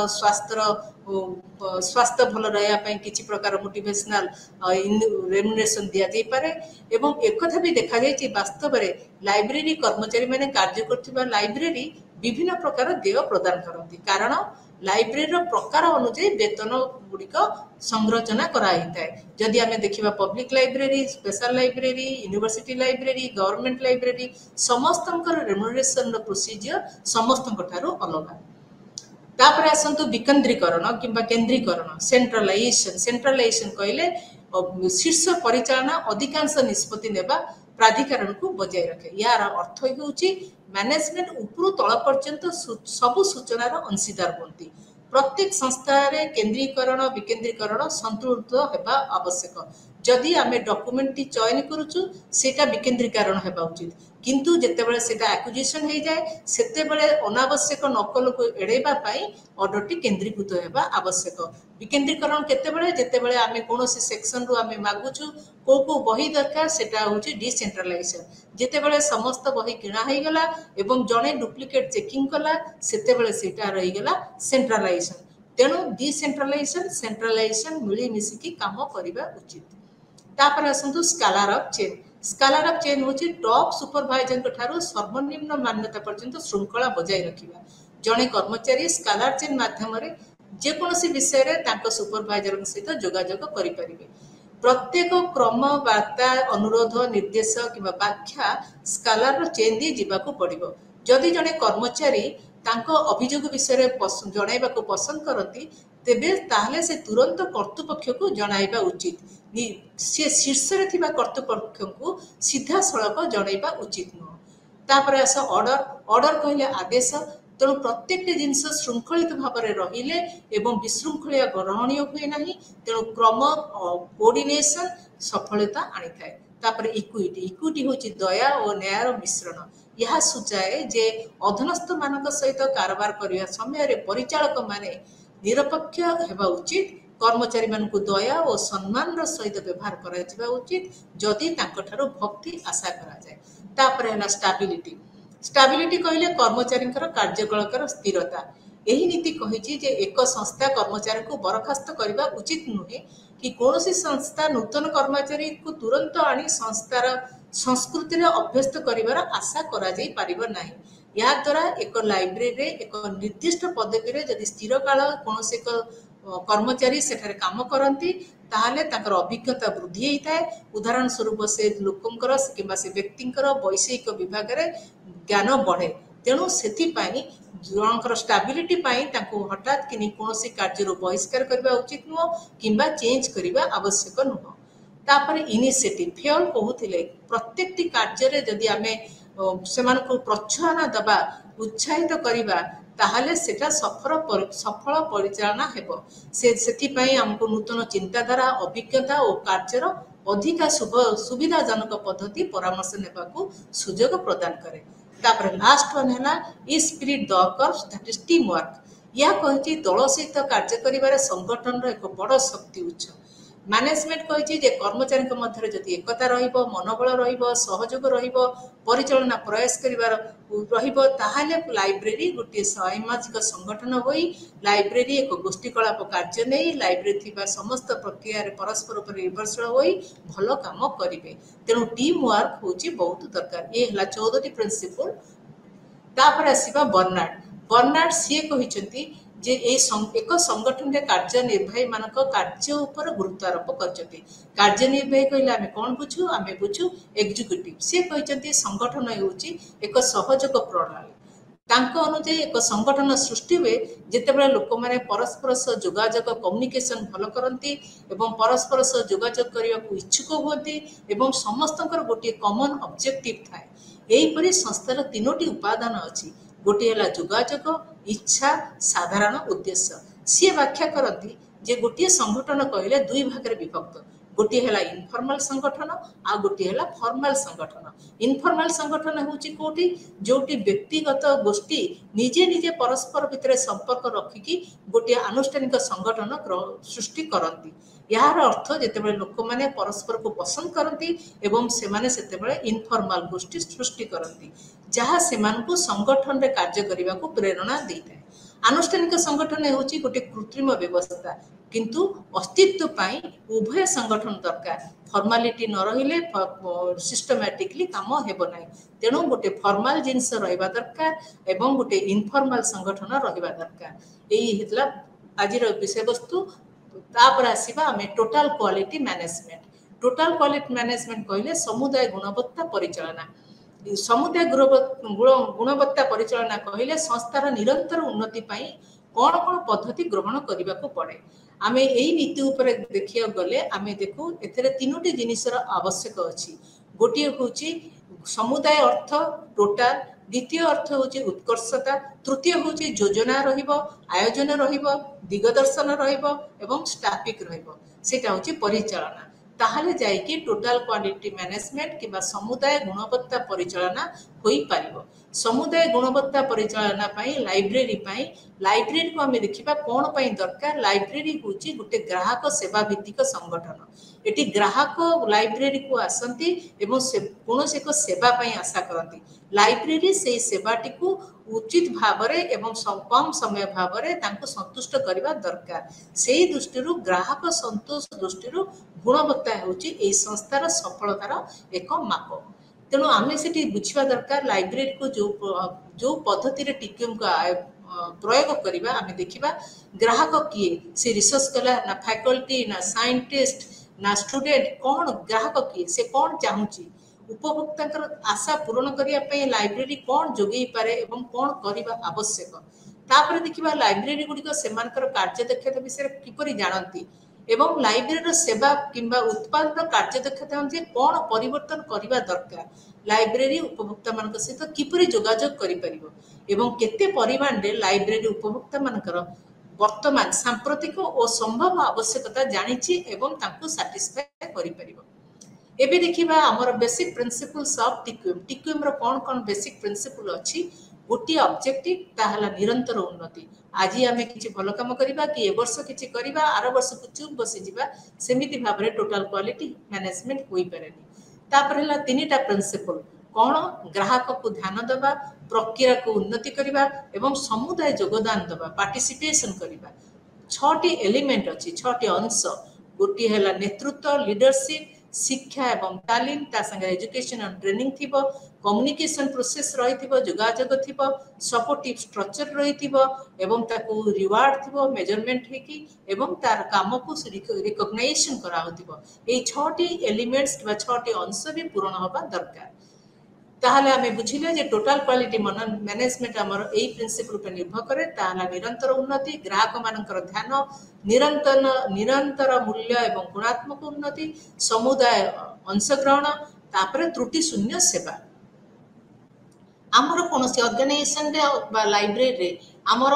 Speaker 1: स्वास्थ्य भल रहया पई किछि प्रकार मोटिवेशनल रेम्युनरेशन दिया जाय पारे एवं एक कथा भी देखा जाय छि वास्तव रे लाइब्रेरी कर्मचारी माने कार्य करथिबा लाइब्रेरी विभिन्न प्रकार देय प्रदान करती कारण लाइब्रेरी प्रकार अनुसार वेतन गुड़िक संरचना कराई जदि आमे देखिबा public library special library university library government library समस्तंकर रेम्युनरेशन प्रोसीजर समस्तंक ठारो अलग तापर आसंतु विकेंद्रीकरण किंबा केंद्रीकरण सेंट्रलाइजेशन कहले शीर्ष परिचालना अधिकांश निष्पत्ति नेबा प्राधिकरण को बजाय रखे यार अर्थ होउची मैनेजमेंट उपरु तल पर्यंत सबु सूचनार अंशीदार बनती प्रत्येक संस्था रे केंद्रीकरण विकेंद्रीकरण संतुलित हेबा आवश्यक जदि आमे डॉक्यूमेंट टी चयन करूछु सेटा विकेंद्रीकरण हेबा उचित किंतु जेते बेले सेटा एक्विजिशन हे जाय सेते बेले अनावश्यक नकल को एडेबा पई ऑर्डर टी केंद्रीकृत हेबा आवश्यक विकेंद्रीकरण केते बेले जेते बेले आमे कोनोसी सेक्शन रु आमे मागुछु को बही दरकार सेटा होची डिसेंट्रलाइजेशन जेते बेले समस्त बही किणा हे गेला एवं जने डुप्लिकेट चेकिंग कला सेते बेले सेटा रही गेला सेंट्रलाइजेशन तेणु डिसेंट्रलाइजेशन सेंट्रलाइजेशन मिली मिसिकी काम करिबा उचित तापर आसंतु स्केलर अप चेन होची टॉप सुपरवाइजर को ठारो सर्वनिम्न मान्यता पर्यंत श्रृंखला बजाय रखिबा जने कर्मचारी स्केलर चेन माध्यम रे जे कोनोसी विषय रे तांको सुपरवाइजर सहित जोगाजोग करि परिबे प्रत्येक क्रम वार्ता अनुरोध निर्देश किबा व्याख्या स्केलर चेन दी जिबाको पड़िबो जदि जने कर्मचारी तांको अभियोग विषय रे जणाइबा को पसंद करती तेबे ताहले से तुरंत कर्तृपक्ष को जणाइबा उचित से शीर्ष रे थिबा कर्तृपक्ष को सीधा सड़क जणाइबा उचित न तापर आस ऑर्डर कहले आदेश तेणु प्रत्येक जिनस श्रृंखलित भाव में रहिले एवं विशृंखलिया ग्रहणीय हुए नहीं तेणु क्रम कोऑर्डिनेशन सफलता आनी थाए तापर इक्विटी होची दया और न्यायर मिश्रण यह सूचाए जे अधीनस्थ मानक सहित कारबार करने समय परिचालक माने निरपेक्ष हेबा उचित कर्मचारी मानकु दया और सम्मान सहित व्यवहार करा उचित जदि तांको ठारो भक्ति आशा करा जाए तापर है स्टेबिलिटी कहले कर्मचारी कार्यकलापर स्थिरता यही नीति कही जे एक संस्था कर्मचारी को बरखास्त करने उचित नुहे कि कौन संस्था नूतन कर्मचारी को तुरंत आनी संस्थार संस्कृति अभ्यस्त कर आशा कर या द्वारा एक लाइब्रेरी एक निर्दिष्ट पदवी जदि स्थिर काल कौन एक कर्मचारी सेठारे काम करती ताहले ताकर अभिज्ञता वृद्धि होता है। उदाहरण स्वरूप से लोकंकर किंबा से व्यक्तिंकर वैषयिक विभाग रे ज्ञान बढ़े। तेणु सेथिपाई जनकर स्टेबिलिटी पाई ताको हठात कि कोनोसी कार्य बहिष्कार करबा उचित नुह किंबा चेंज करबा आवश्यक नुह। तापर इनिशिएटिव फियल कहूथिले प्रत्येक कार्य रे जदि आमे सेमानकु प्रोत्साहन दबा उत्साहित करिबा ताहले सेटा सफल परिचालना हेबो। सेथिपाई हमको नूतन चिंताधारा अभिज्ञता और कार्यर अधिका सुविधाजनक पद्धति परामर्श नेबाकू सुजोग प्रदान करे। तापर लास्ट वन है इ spirit the curves that is team work. या कहिछि दल सहित कार्य करिबारे संगठन रो एक बड़ शक्ति उच्च। मैनेजमेंट कहिछि जे कर्मचारी मध्य जदि एकता रहिबो मनोबल रहिबो सहयोग रहिबो परिचालना प्रयास करिबार रहिबो ताहाले लाइब्रेरी गोटे सामाजिक संगठन होई लाइब्रेरी एक गोष्ठी कलाप कार्य नहीं लाइब्रेरी थिबा समस्त प्रक्रिया रे परस्पर उपर निर्भरशील होई भलो काम करिवे। तेणु टीम वर्क होछि बहुत दरकार। ये हला 14 टी प्रिंसिपल। तापर आसीबा बर्नार्ड सी कहिसंती जे एक संगठन रे कार्यनिर्वाही मानक कार्य ऊपर गुरुत्व आरोप करछथि। कार्यनिर्वाही कहले आमे कोन बुझू आमे बुझू एग्जीक्यूटिव। से कहिसंती संगठन हेउची एक सहयोग प्रणाली। तांको अनुसार एक संगठन सृष्टि हुए जेतेबेले लोक माने परस्पर सह जोगाजोग कम्युनिकेशन भलो करंती एवं परस्पर सह जोगाजोग करिया को इच्छुक होती एवं समस्तंकर गोटे कॉमन ऑब्जेक्टिव थाए। एही परि संस्थार तीनोटी उपादान अछि। गोटे हला जोगाजोग इच्छा साधारण उद्देश्य। सी व्याख्या करती जे गोटे संगठन कहले दुई भाग रे विभक्त। गोटे हला इनफॉर्मल संगठन आ गोटे हला फॉर्मल संगठन। इनफॉर्मल संगठन होची कोठी जोटी व्यक्तिगत गोष्ठी निजे निजे परस्पर भितर संपर्क रखिकी गोटे आनुष्ठानिक संगठन सृष्टि करती। यार अर्थ जेतेबेले लोक माने परस्पर को पसंद करती एवं से माने सेतेबेले इनफॉर्मल गोष्ठी सृष्टि करती जहाँ सेमानकु संगठन रे कार्य करिबा को प्रेरणा देइଥାଏ। आनुष्ठानिक संगठन होची गोटे कृत्रिम व्यवस्था किंतु अस्तित्व पाई उभय संगठन दरकार। फॉर्मालिटी न रहिले सिस्टमैटिकली काम हेबो नाही। तेणु गोटे फॉर्मल जिंस रहिबा दरकार एवं गोटे इनफॉर्मल संगठन रहिबा दरकार। एही हितला आजिर विषय वस्तु। तापर आसीबा हमें total quality management. Total quality management कहले समुदाय गुणवत्ता परिचालना। समुदाय गुणवत्ता परिचालना कहले संस्थार निरंतर उन्नति पाई कौन कौन पद्धति ग्रहण करने को पड़े। आमे यही नीति उपरे देखिया गले आमे देखू एथरे तीनोटी जिनिसर आवश्यक अछि। गोटे होची समुदाय अर्थ टोटल, द्वितीय अर्थ होची उत्कर्षता, तृतीय होची योजना रहिबो आयोजन रहिबो दिगदर्शन रहिबो एवं स्टाफिक रहिबो सेटा होची परिचालना। ताहले जाइकी टोटल क्वालिटी मैनेजमेंट किबा समुदाय गुणवत्ता परिचालना होई पारिबो। समुदाय गुणवत्ता परिचालना पाई लाइब्रेरी को हमें देखिबा कोन पाई दरकार। लाइब्रेरी होची गोटे ग्राहक सेवा भित्तिक संगठन। एटी ग्राहक लाइब्रेरी को आसंती एवं कोनोसी एक सेवा पाई आशा करती। लाइब्रेरी से सेवाटी को उचित भावरे एवं कम समय भावरे तांको संतुष्ट करिबा दरकार। सेही दृष्टिरु ग्राहक संतोष दृष्टिरु गुणवत्ता होची एई संस्थार सफलतार एक माप। तेणु आमे सेठी बुझिबा दरकार लाइब्रेरी को जो पद्धति रे टीकम को प्रयोग करिबा आमे देखिबा ग्राहक किए से रिसर्च कला ना फैकल्टी ना साइंटिस्ट ना स्टूडेंट कौन ग्राहक किए से कौन चाहूची उपभोक्ता आशा पूरण करने लाइब्रेरी कौन जोगई पारे एवं कौन करने आवश्यक। तापर देखिबा लाइब्रेरी गुड़िक से कार्य दक्षता विषय किपरि जानती एवं लाइब्रेरी सेवा किंबा उत्पादन कार्य दक्षता कौन परिवर्तन करने दरकार। लाइब्रेरी उपभोक्ता मान सहित किपरि जोगाजोग करिपरिबो एवं केते परिमाण रे लाइब्रेरी उपभोक्ता मानकर वर्तमान सांप्रतिक और संभव आवश्यकता जानिछि एवं तांको सैटिस्फाई करिपरिबो। एबे देखिबा हमर basic principles of TQM. TQM रो कोन बेसिक प्रिंसिपल अछि। गोटी ऑब्जेक्टिव ताहला निरंतर उन्नति। आज आमे किछि भलो काम करिबा कि ए वर्ष किछि करिबा आर वर्ष को चुप बसि जिबा सेमिति भाबरे टोटल क्वालिटी मैनेजमेंट होई पारेनी। तापर हला तीनटा प्रिंसिपल कौन ग्राहक को ध्यान देवा प्रक्रिया को उन्नति करवा एवं समुदाय योगदान देवा पार्टिसिपेशन करवा। 6टी एलिमेंट अच्छी 6टी अंश। गोटी है नेतृत्व लीडरशिप शिक्षा एवं तालीम ता संगे एजुकेशन एंड ट्रेनिंग थिबो कम्युनिकेशन प्रोसेस रही जोगाजोग थी सपोर्टिव स्ट्रक्चर रही रिवार्ड थी मेजरमेंट हो तार काम को रिकग्नाइजेशन करा छटी एलिमेंट्स छटी अंश भी पूरण हवा दरकार ताहले आमे बुझिले जे टोटल क्वालिटी मैनेजमेंट आमर एई प्रिंसिपल पर निर्भर करे ताहला निरंतर उन्नति ग्राहक मानकर ध्यान निरंतर मूल्य एवं गुणात्मक उन्नति समुदाय अंशग्रहण तापर त्रुटि शून्य सेवा आमर कौन ऑर्गेनाइजेशन रे लाइब्रेरी रे आमर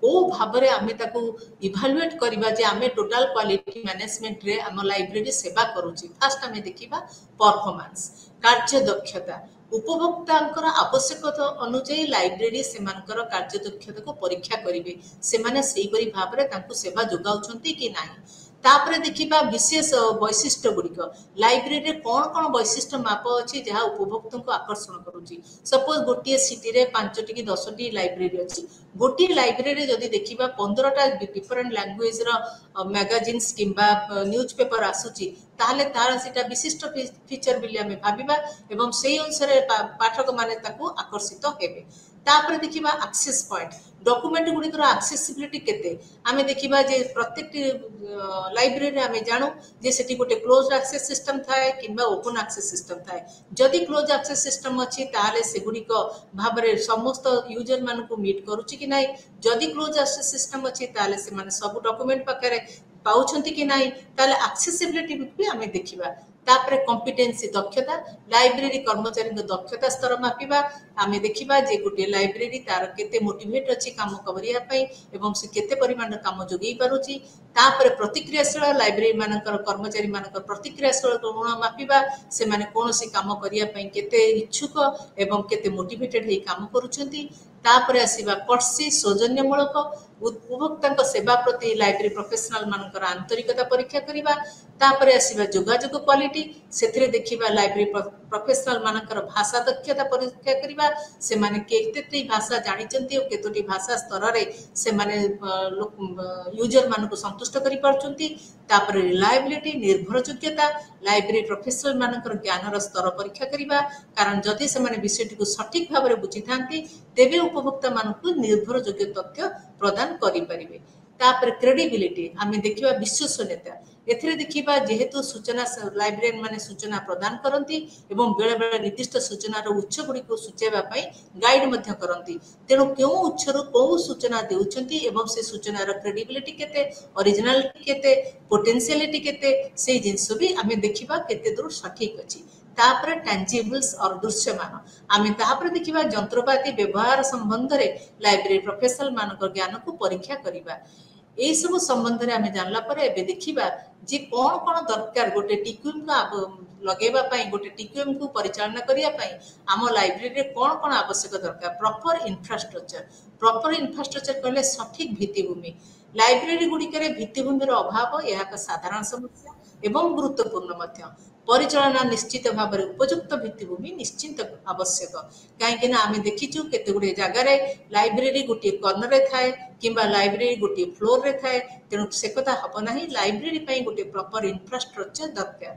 Speaker 1: को भाव में आमे ताकू इभालुएट करबा जे आमे टोटल क्वालिटी मैनेजमेंट रे आम लाइब्रेरी सेवा करूची फास्ट आमे देखिबा परफॉर्मेंस कार्य दक्षता उपभोक्तांकर आवश्यकता अनुसार लाइब्रेरी सेमानकर कार्य दक्षता को परीक्षा करिवे सेमाने सेही परि भाव में तांकू सेवा जोगाउछंती कि नाही तापरे देखिबा विशेष वैशिष्ट्य गुड़िक लाइब्रेरी कौन कौन वैशिष्ट्य माप अच्छी जहाँ उपभोक्ता को आकर्षण करुच्ची सपोज गोटे सिटी रे 5टी कि 10टी लाइब्रेरी अच्छी गोटे लाइब्रेरी जदि देखिबा 15टा डिफरेंट लैंग्वेज रो मैगजीन्स किंबा न्यूज पेपर आसुची ताहले तार सेटा विशिष्ट फीचर बिली आमे भाबिबा एवं सेही अनुसार पाठक माने ताकू आकर्षित हेबे तापर देखिबा एक्सेस पॉइंट डॉक्यूमेंट गुड़िकर एक्सेसिबिलिटी केते आमे देखिबा जे प्रत्येक लाइब्रेरी आमे जानू जे सेठी गोटे क्लोज एक्सेस सिस्टम थाए किंबा ओपन एक्सेस सिस्टम थाए जदि क्लोज एक्सेस सिस्टम अछि ताले से गुड़िक भाबरे समस्त यूजर मान को मीट करूची कि नाही जदि क्लोज एक्सेस सिस्टम अछि ताले से माने सब डॉक्यूमेंट पाखरे पाउछंती कि नाही ताले एक्सेसिबिलिटी भी आमे देखिबा तापरे कॉम्पिटेंसी दक्षता लाइब्रेरी कर्मचारी दक्षता स्तर मापिबा आमे देखिबा जे गोटे लाइब्रेरी तार केते मोटिवेट अछि काम करिया पई एवं से केते परिमाण काम जोगई पारुची तापरे प्रतिक्रियाशील लाइब्रेरी मानकर कर्मचारी मानकर प्रतिक्रियाशील गुण मापिबा से माने कोनोसी काम करिया पई केते इच्छुक एवं केते मोटिवेटेड हे काम करूछंती तापरे आसीबा कर्सी सौजन्यमूलक उपभोक्ता सेवा प्रति लाइब्रेरी प्रोफेशनल मानकर आंतरिकता परीक्षा करिबा तापरे आसीबा जोगाजोग क्वालिटी सेथिरे देखिबा लाइब्रेरी प्रोफेशनल मानकर भाषा दक्षता परीक्षा करिबा से माने केतेटी भाषा जानिचंती और केतोटी भाषा स्तर रे से माने यूजर मान को संतुष्ट करि पारचंती तापरे रिलायबिलिटी निर्भरयोग्यता लाइब्रेरी प्रोफेशनल मानकर ज्ञानर स्तर परीक्षा करिबा कारण जदि से माने विषयटी को सठिक भाव में बुझी थांती तेबे उपभोक्ता मान को निर्भरयोग्य तथ्य प्रदान करि परिबे तापर क्रेडिबिलिटी आमे देखिबा विश्वसनीयता एथिरे देखिबा जेहेतु सूचना लाइब्रेरियन माने सूचना प्रदान करंती एवं बेले बेले निर्दिष्ट सूचना रो उच्च गुडी को सूचेबा पई गाइड मध्य करंती तेनो केउ उच्च रो को सूचना देउछंती एवं से सूचना रो क्रेडिबिलिटी केते ओरिजिनलिटी केते पोटेंशियलिटी केते से जिंस भी आमे देखिबा केते दूर सठिक अछि तापर टैंजिबल्स और दृश्यमान आमे तापर देखिबा यंत्रपाती व्यवहार संबंध रे लाइब्रेरी प्रोफेशनल मानकर ज्ञान को परीक्षा करिबा एई सब संबंध रे आमे जानला परे एबे देखिबा जे कोन कोन दरकार गोटे टिक्यूम को लगेबा पई गोटे टिक्यूम को परिचालन करिया पई आम लाइब्रेरी रे कोन कोन आवश्यक दरकार प्रॉपर इंफ्रास्ट्रक्चर कहले सठिक भित्तिभूमि लाइब्रेरी गुडी करे भित्तिभूमि रो अभाव यह एक साधारण समस्या एवं गुरुत्वपूर्ण मध्य परिचालना निश्चित भाव में उपयुक्त भित्तिभूमि निश्चित आवश्यक कहीं आमे देखीचु केते गुडे जगह रे लाइब्रेरी गोटे कर्नर रे थाए किंबा लाइब्रेरी गोटे फ्लोर रे थाए तेणु से कथा हब नाही लाइब्रेरी पई गोटे प्रॉपर इंफ्रास्ट्रक्चर दरकार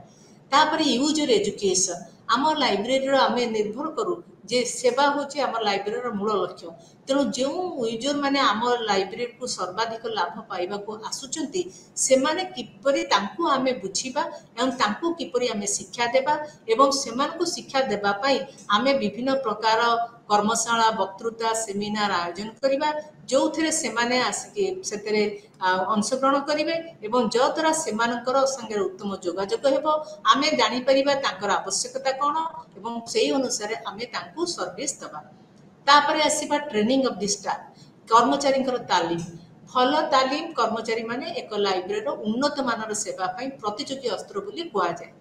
Speaker 1: तापर यूजर एजुकेशन आम लाइब्रेरी रो आमे निर्भर करू जे सेवा होचे आम लाइब्रेरी रो मूल लक्ष्य तेणु जो यूजर माने आम लाइब्रेरी को सर्वाधिक लाभ पाइबा को आसुचंती से माने किपरि तांकु आमे बुझिबा एवं तांकु किपरि आमे शिक्षा देबा एवं सेमान को शिक्षा देबा पई आमे विभिन्न प्रकार कर्मशाला वक्तृता सेमिनार आयोजन करिबा जो थरे सेमाने आसिके सेतरे अंशग्रहण करिवे एवं जो द्वारा सेमानकर संगे उत्तम जोगाजोग हेबो आमे जानि परिबा तांकर आवश्यकता कोन एवं सेही अनुसार आमे तांकु सर्विस दबा तापरे आसीबा ट्रेनिंग ऑफ द स्टाफ कर्मचारी तालीम भल तालीम कर्मचारी माने एक लाइब्रेरी उन्नत मानर सेवा पई प्रतियोगी अस्त्र बोली कुआ जाय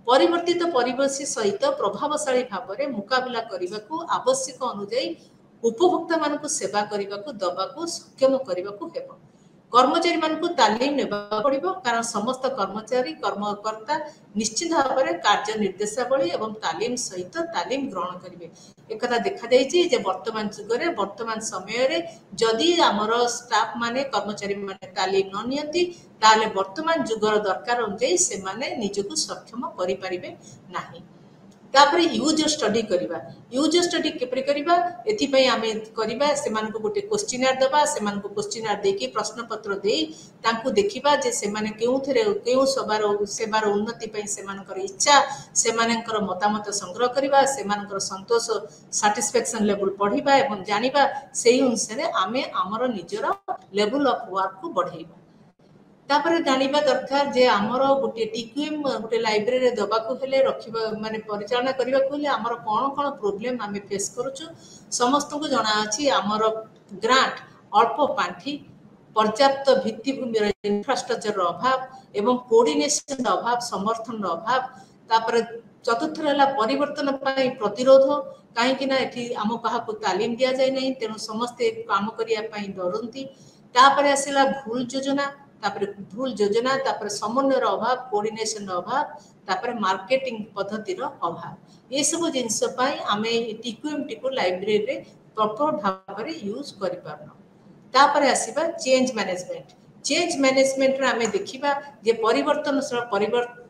Speaker 1: परिवर्तित परिवेश सहित प्रभावशाली भाव में मुकाबला करने को आवश्यक अनुजाई उपभोक्ता मान सेवा करने को दबा को सक्षम करने को हेबो कर्मचारी मान तालीम नेबा पड़िबो कारण समस्त कर्मचारी कर्मकर्ता निश्चित भाव में कार्य निर्देशावली एवं तालीम सहित तालीम ग्रहण करेंगे एक देखा जाइए जे वर्तमान जुगरे वर्तमान समय रे जदि आमर स्टाफ माने कर्मचारी माने तालीम न नियंती ताले वर्तमान जुगर दरकार अनुसार से माने निजको सक्षम करि परिबे नाही तापरे यूजर स्टडी करवा यूजर स्टडी केपरि करवा एथिपई आमे करवा सेमानकु गोटे क्वेश्चनर दबा सेमानकु क्वेश्चनर देकी प्रश्न पत्र देई तांकु देखिबा जे सेमाने केउथरे केउ सेवार उन्नति पई सेमानकर इच्छा सेमानकर मतामत संग्रह करवा सेमानकर संतोष सैटिस्फैक्शन लेवल पढ़िबा एवं जानिबा सेही अनुसारे आमे हमर निजर लेवल ऑफ वर्क को बढ़ाइबा तापर जानिबा दरकार जे हमर गोटे टीक्यूएम गोटे लाइब्रेरी दबाकू हेले रखिबा माने परिचालना करबा को हेले हमर कोन कोन प्रॉब्लम आमे फेस करूछु समस्त को जणा अछि हमर ग्रांट अल्प पांठी पर्याप्त भित्तिभूमि इंफ्रास्ट्रक्चर अभाव एवं कोऑर्डिनेशन अभाव समर्थन अभाव तापर चतुर्थ रहला परिवर्तन पाई प्रतिरोध काहे कि ना एठी हम कहा को तालीम दिया जाय नहीं तेनु समस्त काम करिया पाई डरंती तापर आसिला भूल योजना तापर समन्वय अभाव कोऑर्डिनेशन अभाव तापर मार्केटिंग पद्धति अभाव ये सब जिनस पाई आमे टीक्यूएम टी को लाइब्रेरी रे प्रॉपर भाव रे यूज करि पारनो तापर आसीबा चेंज मैनेजमेंट रे आमे देखिबा जे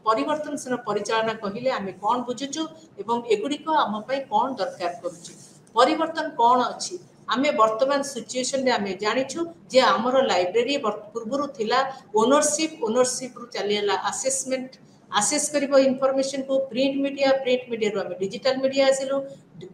Speaker 1: परिवर्तनशील परिचालना कहिले आमे कोन बुझुछु एवं एगुडी को हम पई कोन दरकार करूछु परिवर्तन कोन अछि आमे वर्तमान सिचुएशन रे आमे जानिछु जे हमरो लाइब्रेरी पूर्वरु थिला ओनरशिप रु चलियला असेस करिबो इन्फॉर्मेशन को प्रिंट मीडिया रु आमे डिजिटल मीडिया आसिलु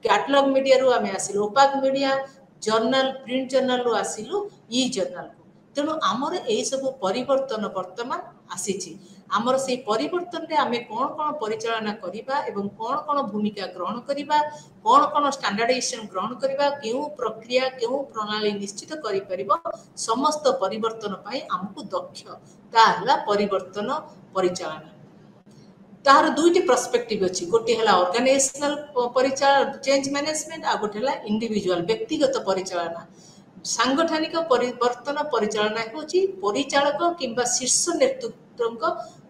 Speaker 1: कैटलॉग मीडिया रु आमे आसिलु OPAC media journal print journal रु आसिलु ई जर्नल तेणु आमर यही सब परिवर्तन वर्तमान आसीची आमर से परिवर्तन रे आमे कोन कोन परिचालना करिबा एवं कोन कोन भूमिका ग्रहण करिबा कोन कोन स्टैंडर्डाइजेशन ग्रहण करिबा केउ प्रक्रिया केउ प्रणाली निश्चित करि परिबो समस्त परिवर्तन पाई हमकु दक्ष ताहला परिवर्तन परिचालना तार दुईटी पर्सपेक्टिव अछि गोटे हला ऑर्गेनाइजेशनल परिचालन चेंज मैनेजमेंट आ गोटे हला इंडिविजुअल व्यक्तिगत परिचालना सांगठनिक परिवर्तन परिचालना होची परिचालक किंबा शीर्ष नेतृत्वक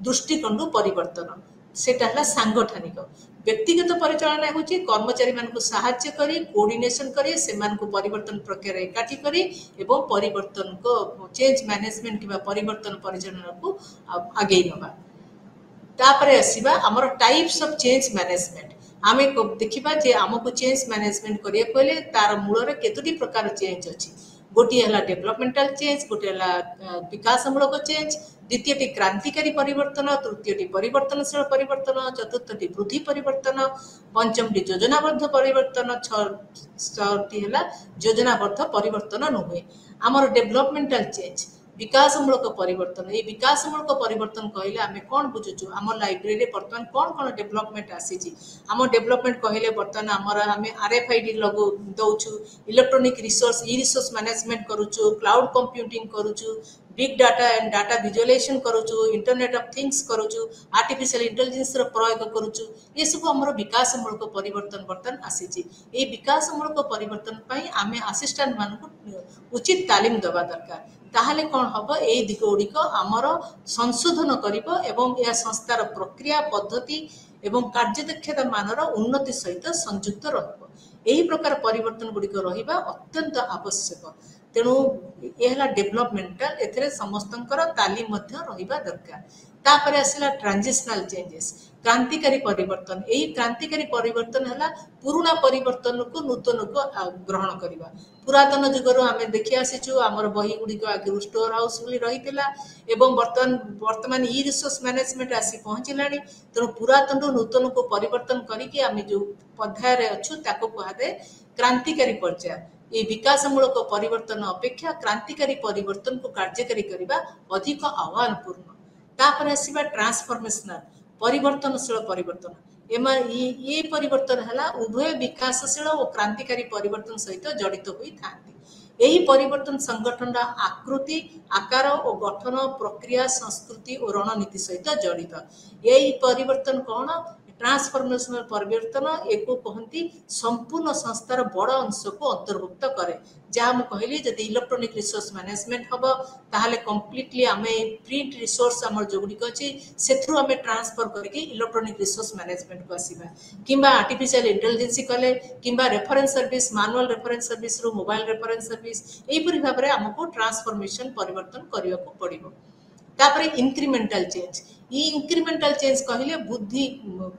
Speaker 1: दृष्टिकोण परिवर्तन सेटा हला सांगठनिक व्यक्तिगत परिचालना होची कर्मचारी मानकु सहायता करी कोऑर्डिनेशन करी सेमानकु परिवर्तन प्रक्रिया एकाठी करी एवं परिवर्तन को चेंज मैनेजमेंट किबा परिवर्तन परिचालना को आगे नबा तापरे आसीबा हमर टाइप्स ऑफ चेंज मैनेजमेंट आमे को देखिबा जे हमकु चेंज मैनेजमेंट करिया कहले तार मूल रे केतुटी प्रकार चेंज अछि गोटी हला डेवलपमेंटल चेंज गोटी हला विकासमूलक चेंज द्वितीयटी क्रांतिकारी परिवर्तन तृतीयटी परिवर्तनशील परिवर्तन चतुर्थटी वृद्धि परिवर्तन पंचमटी योजनाबद्ध परिवर्तन छठी हला योजनाबद्ध परिवर्तन नहुए हमर डेवलपमेंटल चेंज विकासमूलक परिवर्तन ये विकासमूलक परिवर्तन कहले आमे कोन बुझुछु हमर लाइब्रेरी वर्तमान कोन कोन डेवलपमेंट आसीची हमर डेवलपमेंट कहले वर्तमान हमर हमें आरएफआईडी लगो दउछु electronic resource e resource management करूछु क्लाउड कंप्यूटिंग करूछु big data and data visualisation करूछु इंटरनेट ऑफ थिंग्स करूछु आर्टिफिशियल इंटेलिजेंस रो प्रयोग करूछु ये सब हमर विकासमूलक परिवर्तन वर्तन आसीची ए विकासमूलक परिवर्तन पई आमे असिस्टेंट मानको उचित तालीम दबा दरकार ताहले कोन हबो ए दिगोडिक हमर संशोधन करिवो एवं या संस्थार प्रक्रिया पद्धति एवं कार्यदक्षता मानर उन्नति सहित संयुक्त रहबो एही प्रकार परिवर्तन गुडिक रहिबा अत्यंत आवश्यक तेणु यहला डेवलपमेंटल एथरे समस्तंकर तालीम मध्य रहिबा दरकार तापरे आसिला ट्रांजिशनल चेंजेस क्रांतिकारी परिवर्तन एही क्रांतिकारी परिवर्तन हला पुराना परिवर्तन को नूतन को ग्रहण करिबा पुरातन जुगरो आमे देखि आसीछु हमर बही गुडी को आगे स्टोर हाउस गुली रहितला एवं वर्तमान ई रिसोर्स मैनेजमेंट आसी पहुंचिलानी तेणु पुरातन रो नूतन को परिवर्तन करिकि आमे जो अध्याय रे अछु ताको कहदे क्रांतिकारी पर्याय ये विकासमूलक परिवर्तन अपेक्षा क्रांतिकारी परिवर्तन को कार्यकारी करिबा अधिक आह्वानपूर्ण तापर आसीबा ट्रांसफॉर्मेशनल परिवर्तनशील परिवर्तन एमा ये परिवर्तन हला उभय विकासशील और क्रांतिकारी परिवर्तन सहित जड़ित होई थांती एही परिवर्तन संगठन आकृति आकार और गठन प्रक्रिया संस्कृति और रणनीति सहित जड़ित यही परिवर्तन कौन ट्रांसफॉर्मेशनल परिवर्तन एको कहंती संपूर्ण संस्थार बड़ अंश को अंतर्भुक्त करे जहाँ मु कहली जदि इलेक्ट्रॉनिक रिसोर्स मैनेजमेंट हबो ताहले कंप्लीटली आमे प्रिंट रिसोर्स हमर जोगुडी अछि सेथरु आमे ट्रांसफर करके इलेक्ट्रॉनिक रिसोर्स मैनेजमेंट को आसीबा किंबा आर्टिफिशियल इंटेलिजेंस कले किंबा reference service manual reference service रु मोबाइल रेफरेंस सर्विस एही परि भाबरे हमको ट्रांसफॉर्मेशन परिवर्तन करिया को पड़िबो तापरे इंक्रीमेंटल चेंज ये इंक्रीमेंटल चेंज कहले बुद्धि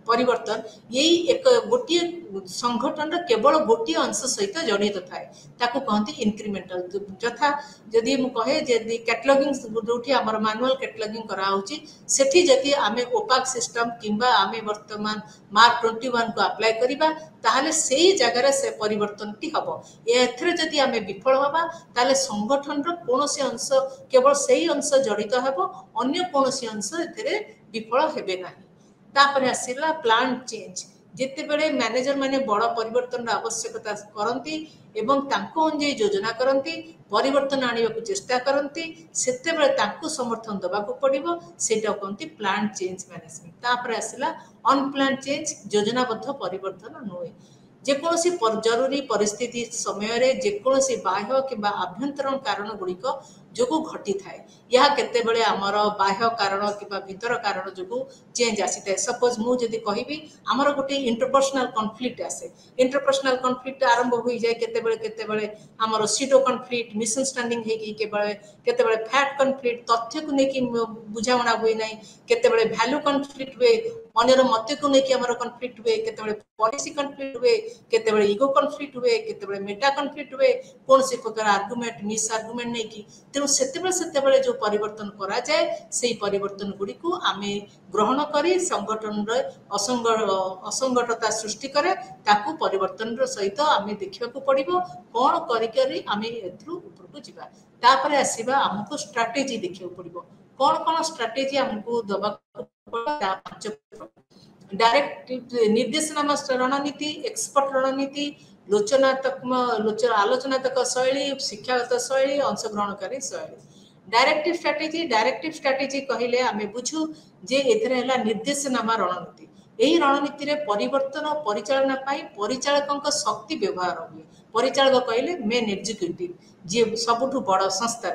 Speaker 1: परिवर्तन यही एक गोटे संगठन केवल गोटे अंश सहित जड़ित थाए ताकू कहते इंक्रीमेंटल यथा जदि मु कहे जदि कैटलॉगिंग जोठी हमर मैनुअल कैटलॉगिंग करा होची सेठी जदि आमे ओपाक सिस्टम किंबा आमे वर्तमान मार्क 21 को अप्लाई करिबा ताहले सेही जगह से परिवर्तन टी हबो एथरे जदि आमे विफल होबा ताहले संगठन रो कोनोसी अंश केवल सेही अंश जड़ित हेबो अन्य कोनोसी अंश एथरे विफल हेबे नाही तापरे आसीला प्लान चेंज जिते बड़े मैनेजर माने बड़ परिवर्तन आवश्यकता करती एवं तांको अनुଯାयी योजना करती परिवर्तन आने को चेष्टा करती सेते बड़े तांको समर्थन दबा को पड़िबो सेटा कहंती प्लान चेंज मैनेजमेंट तापरे आसीला अनप्लान चेंज योजनाबद्ध परिवर्तन नुए जेकोसी जरूरी परिस्थिति समय जेकोसी बाह्य किंबा आभ्यंतरण कारण गुड़िक जो घटी थाए यह केते बड़े आमर बाह्य कारण किंबा भीतर कारण जो चेंज आसी थाए सपोज मु जदि कहबी आमर गोटे इंटरपर्सनल कॉन्फ्लिक्ट आसे इंटरपर्सनल कॉन्फ्लिक्ट आरंभ हो जाए केते बड़े आमर सीडो कॉन्फ्लिक्ट मिसअंडरस्टैंडिंग हेकी केते बड़े फैक्ट कॉन्फ्लिक्ट तथ्य को लेकी बुझावणा हुए नहीं केते बड़े वैल्यू कॉन्फ्लिक्ट हुए अन्यर मत को लेकी आमर कॉन्फ्लिक्ट हुए केते बड़े पॉलिसी कॉन्फ्लिक्ट हुए केते बड़े ईगो कॉन्फ्लिक्ट हुए केते बड़े मेटा कॉन्फ्लिक्ट हुए कौन से प्रकार आर्गुमेंट मिस आर्गुमेंट नहीं की तेणु सेते जो परिवर्तन करा जाए से परिवर्तन गुड़ी को आमे ग्रहण करी संगठन असंगठता सृष्टि करे ताकू परिवर्तन सहित आमे देखा पड़ो कौन करी आमे एथरू ऊपर को जीवा तापरे आसीबा हमको स्ट्रेटेजी देखा पड़ो कौन कौन स्ट्रेटेजी हमको दबा डायरेक्ट निर्देशनामा रणनीति एक्सपर्ट रणनीति आलोचनात्मक शैली शिक्षागत शैली अंशग्रहणकारी शैली डायरेक्टिव स्ट्रेटेजी कहले आमे बुझू जे एथरे हला निर्देशनामा रणनीति यही रणनीति रे परिवर्तन परिचालना पाई परिचालक शक्ति व्यवहार हुए परिचालक कहले मेन एग्जीक्यूटिव जे सबुठु बड़ संस्था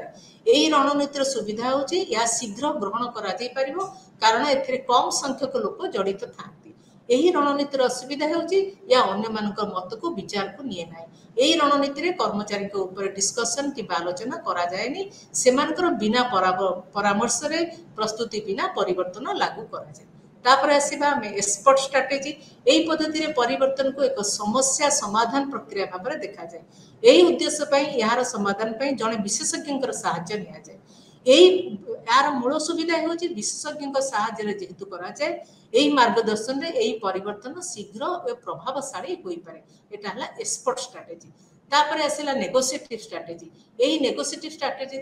Speaker 1: यही रणनीतिर सुविधा होची या शीघ्र ग्रहण करा जाई परिबो कारण एथरे कम संख्यक लोक जड़ित थांती यही रणनीतिर असुविधा होची या अन्य मानकर मत को विचार को निये नाही यही रणनीति रे कर्मचारी के ऊपर डिस्कशन कि आलोचना करा जायनी सेमानकर बिना परामर्श रे प्रस्तुति बिना परिवर्तन लागू करा जाय तापर आसीबा हमें एक्सपर्ट स्ट्रेटेजी यही पद्धति रे परिवर्तन को एक समस्या समाधान प्रक्रिया भाव में देखा जाए यही उद्देश्य पई यार समाधान पई जने विशेषज्ञ सहायता निया जाए यही यार मूल सुविधा होची विशेषज्ञ सहायता जेहेतु करा जाए यही मार्गदर्शन रे यही परिवर्तन शीघ्र और प्रभावशाली होई पारे एटा हला एक्सपर्ट स्ट्रेटेजी तापर आसीला नेगोशिएटिव स्ट्रेटेजी यही नेगोशिएटिव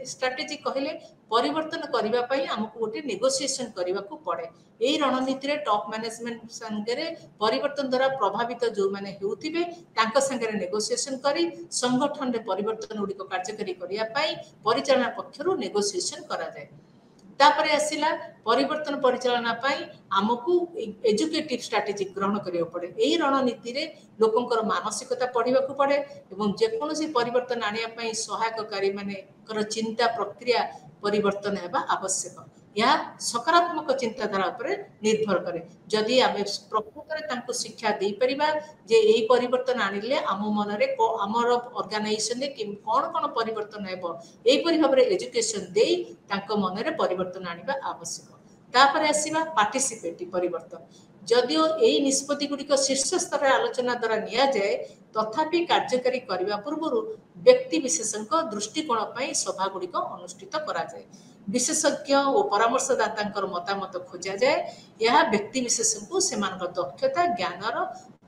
Speaker 1: स्ट्रेटेजी कहले परिवर्तन करिबा पई हमकु गोटे नेगोशिएशन करिबा को पड़े यही रणनीति रे टॉप मैनेजमेंट संगे परिवर्तन द्वारा प्रभावित जो माने हेउथिबे तांका संगे नेगोशिएशन करी संगठन रे परिवर्तन गुडी को कार्यकारी करिया पई परिचालना पक्षरु नेगोशिएशन करा जाय तापर आसीला परिवर्तन परिचालना पाई आमको एजुकेटिव स्ट्रेटेजी ग्रहण करिया पड़े यही रणनीति रे लोकंकर मानसिकता पढ़िबा को पड़े एवं जेकोसी परिवर्तन आनिया पई सहायककारी माने कर चिंता प्रक्रिया परिवर्तन हेबा आवश्यक यह सकारात्मक चिंताधारा पर निर्भर करे जदि आमे प्रकृत रे तांको शिक्षा दे परिबा जे एही परिवर्तन आनिले आम मन रे हमर ऑर्गेनाइजेशन रे कोन परिवर्तन हेबो एही परि भाबरे एजुकेशन दे तांको मन रे परिवर्तन आनिबा आवश्यक तापर आसीबा पार्टिसिपेटिव परिवर्तन जदिओ एही निष्पत्ति गुडी को शीर्ष स्तर आलोचना द्वारा निया जाए तथापि कार्यकारी करबा पूर्व व्यक्ति विशेषज्ञ दृष्टिकोण पई सभा गुडी को अनुष्ठित करा जाए विशेषज्ञ और परामर्शदाता मतामत खोजा जाए यह व्यक्ति विशेष को सेमानक दक्षता ज्ञानर